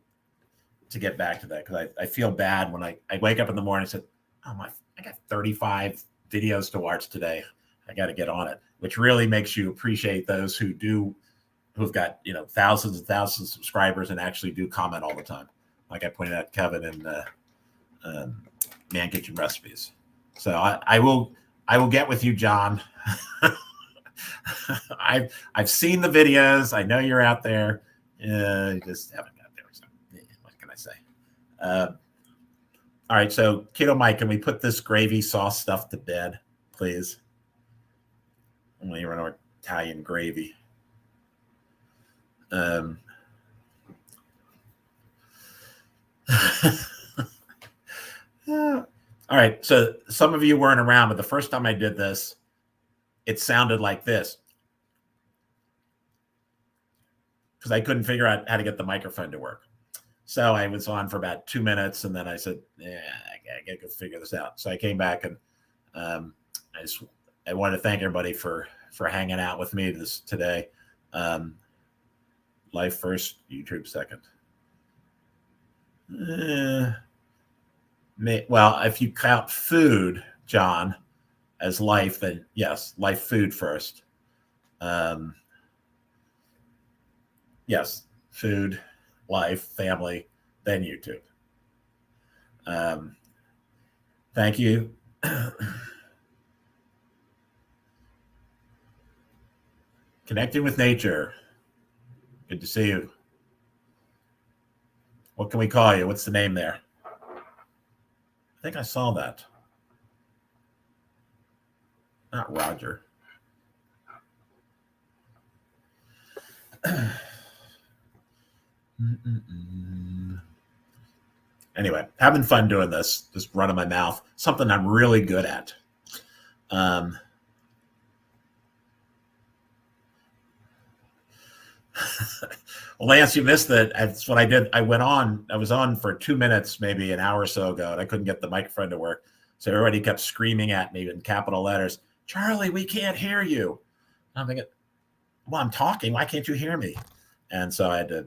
get back to that because I feel bad when I wake up in the morning and said, oh my, I got 35 videos to watch today. I got to get on it, which really makes you appreciate those who've got, thousands and thousands of subscribers and actually do comment all the time. Like I pointed out, Kevin and Man Kitchen Recipes. So I will get with you, John. I've seen the videos. I know you're out there. You just haven't got there. So what can I say? All right. So Keto Mike, can we put this gravy sauce stuff to bed, please? I'm going to run our Italian gravy. All right. So some of you weren't around, but the first time I did this, it sounded like this because I couldn't figure out how to get the microphone to work. So I was on for about 2 minutes, and then I said, "Yeah, I gotta go figure this out." So I came back, and I want to thank everybody for hanging out with me today. Life first, YouTube second. Well, if you count food, John, as life, then yes, life, food first. Yes, food, life, family, then YouTube. Thank you. Connecting with nature. Good to see you. What can we call you? What's the name there? I think I saw that. Not Roger. Anyway, having fun doing this, just running my mouth. Something I'm really good at. Well, Lance, you missed it. That's what I did. I was on for 2 minutes, maybe an hour or so ago, and I couldn't get the microphone to work. So everybody kept screaming at me in capital letters, Charlie, we can't hear you. I'm thinking, well, I'm talking. Why can't you hear me? And so I had to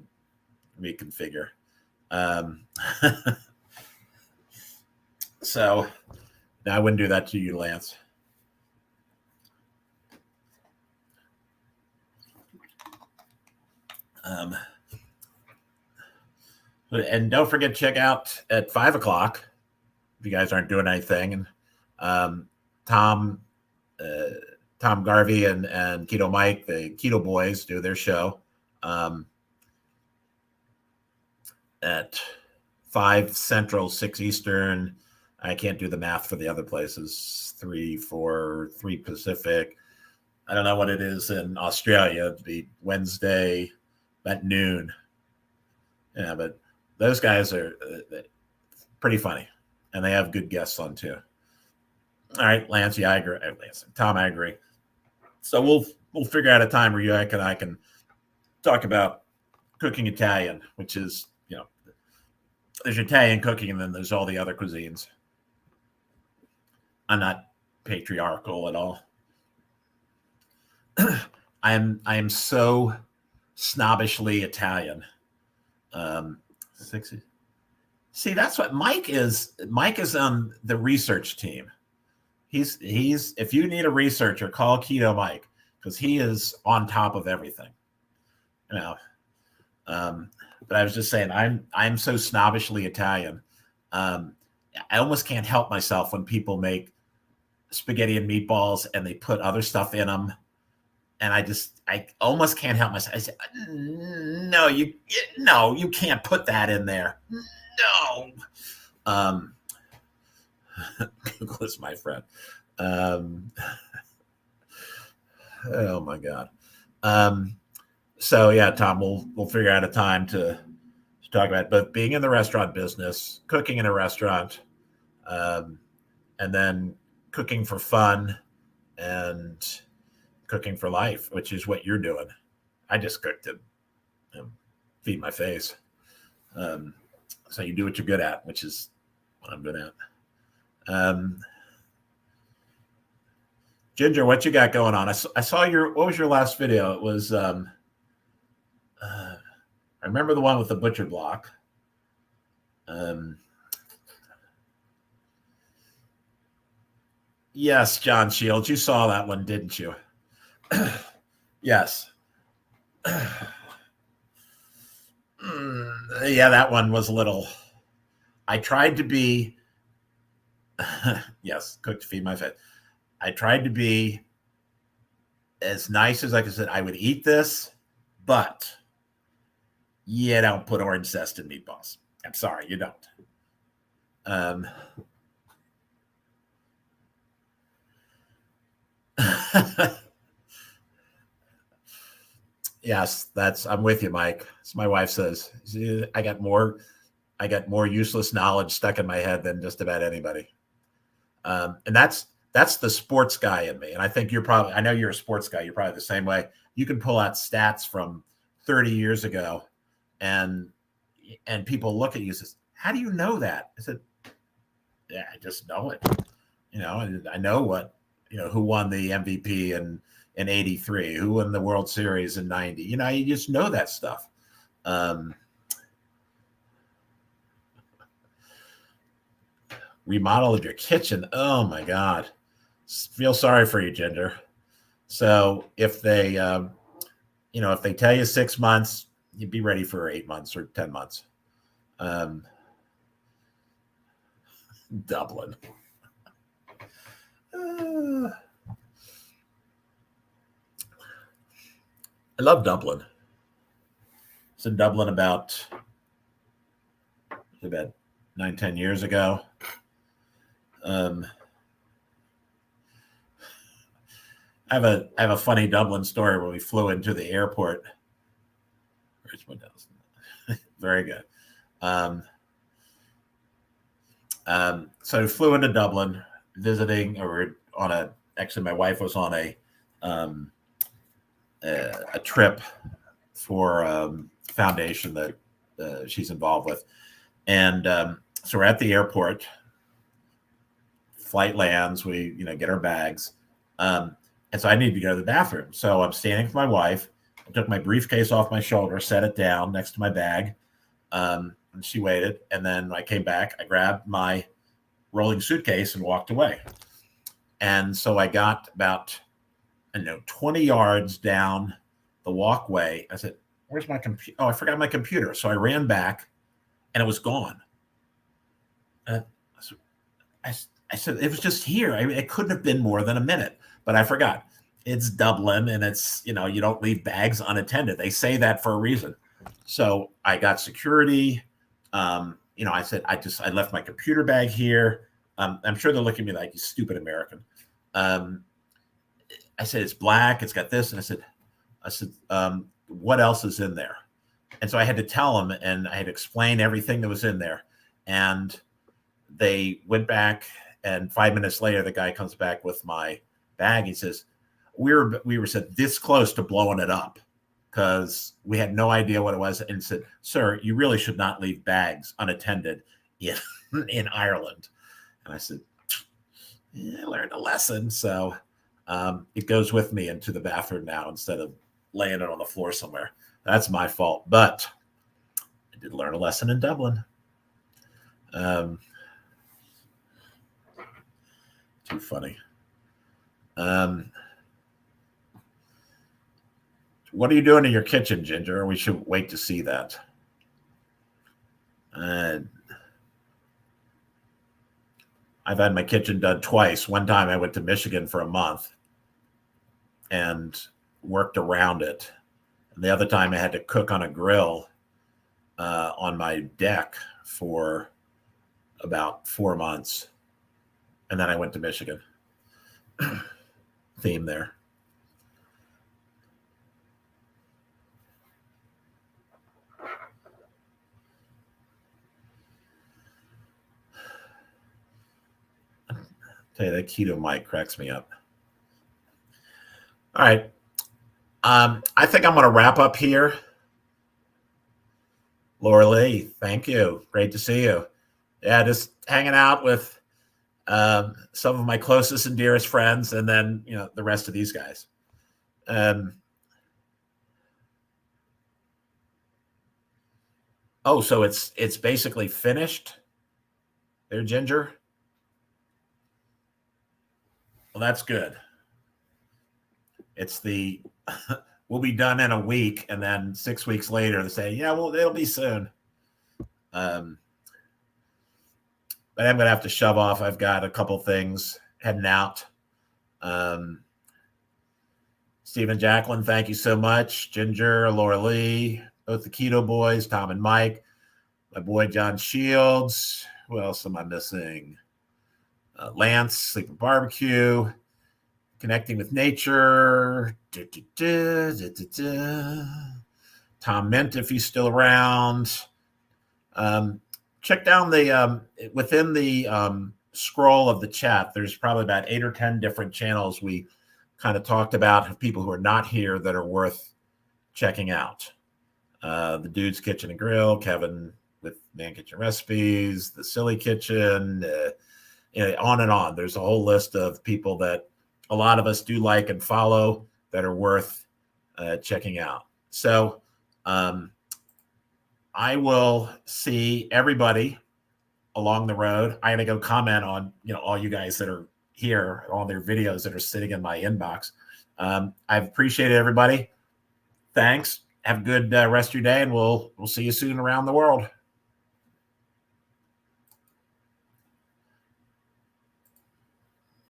reconfigure. So I wouldn't do that to you, Lance. And don't forget to check out at 5 o'clock if you guys aren't doing anything. And Tom Garvey and Keto Mike, the Keto Boys, do their show at 5 Central, 6 Eastern. I can't do the math for the other places. 3, 4, 3 Pacific. I don't know what it is in Australia. It'd be Wednesday at noon. Yeah, but those guys are pretty funny, and they have good guests on too. All right, Lance, yeah, I agree. Lance, Tom, I agree. So we'll figure out a time where you and I can talk about cooking Italian, which is, there's Italian cooking, and then there's all the other cuisines. I'm not patriarchal at all. I am so snobbishly Italian. 60. See, that's what Mike is. Mike is on the research team. He's if you need a researcher, call Keto Mike, because he is on top of everything. But I was just saying, I'm so snobbishly Italian. I almost can't help myself when people make spaghetti and meatballs and they put other stuff in them, and I almost can't help myself. I say, no, you can't put that in there. No. Google is my friend. Oh my God. So yeah, Tom, we'll figure out a time to talk about it. But being in the restaurant business, cooking in a restaurant, and then cooking for fun and cooking for life, which is what you're doing. I just cook to feed my face. So you do what you're good at, which is what I'm good at. Ginger, what you got going on? I saw what was your last video? It was, I remember the one with the butcher block. Yes, John Shields, you saw that one, didn't you? Yes. Yeah, that one was a little. I tried to be. Yes, cook to feed my face. I tried to be as nice as I could. Say I would eat this, but you don't put orange zest in meatballs. I'm sorry, you don't. Yes, I'm with you, Mike. As my wife says, I got more useless knowledge stuck in my head than just about anybody. And that's the sports guy in me. And I think I know you're a sports guy. You're probably the same way. You can pull out stats from 30 years ago and people look at you and says, how do you know that? I said, yeah, I just know it. I know what, who won the MVP in 83, who won the World Series in 90. You just know that stuff. Remodeled your kitchen. Oh my God. Feel sorry for you, Ginger. So if they, if they tell you 6 months, you'd be ready for 8 months or 10 months. Dublin. I love Dublin. I was in Dublin about 9-10 years ago. I have a funny Dublin story where we flew into the airport. Richmond House. Very good. So we flew into Dublin, visiting, or actually my wife was on a trip for a foundation that she's involved with. And so we're at the airport, flight lands, we, get our bags. And so I needed to go to the bathroom. So I'm standing with my wife. I took my briefcase off my shoulder, set it down next to my bag. And she waited. And then I came back. I grabbed my rolling suitcase and walked away. And so I got about, 20 yards down the walkway. I said, where's my computer? Oh, I forgot my computer. So I ran back and it was gone. I said, it was just here. It couldn't have been more than a minute, but I forgot. It's Dublin and it's, you don't leave bags unattended. They say that for a reason. So I got security. I said, I left my computer bag here. I'm sure they're looking at me like, you stupid American. I said, it's black. It's got this. And I said, what else is in there? And so I had to tell them, and I had to explain everything that was in there. And they went back, and 5 minutes later, the guy comes back with my bag. He says, we were said this close to blowing it up because we had no idea what it was. And said, sir, you really should not leave bags unattended in Ireland. And I said, I learned a lesson. So it goes with me into the bathroom now instead of laying it on the floor somewhere. That's my fault. But I did learn a lesson in Dublin. Too funny. What are you doing in your kitchen, Ginger? We should wait to see that. I've had my kitchen done twice. One time I went to Michigan for a month and worked around it. And the other time I had to cook on a grill on my deck for about 4 months. And then I went to Michigan. Theme there. Tell you, that keto mic cracks me up. All right. I think I'm going to wrap up here. Laura Lee, thank you. Great to see you. Yeah, just hanging out with some of my closest and dearest friends, and then the rest of these guys. Oh, so it's basically finished there, Ginger? Well, that's good. It's we'll be done in a week, and then 6 weeks later they say, yeah, well, it'll be soon. But I'm going to have to shove off. I've got a couple things heading out. Stephen, Jacqueline, thank you so much. Ginger, Laura Lee, both the Keto Boys, Tom and Mike, my boy John Shields. Who else am I missing? Lance, Sleeper Barbecue, Connecting with Nature. Tom Mint, if he's still around. Check down the within the scroll of the chat. There's probably about 8 or 10 different channels we kind of talked about of people who are not here that are worth checking out. The Dude's Kitchen and Grill, Kevin with Man Kitchen Recipes, The Silly Kitchen, on and on. There's a whole list of people that a lot of us do like and follow that are worth checking out. So I will see everybody along the road. I'm going to go comment on, all you guys that are here, all their videos that are sitting in my inbox. I've appreciated everybody. Thanks. Have a good rest of your day, and we'll see you soon around the world.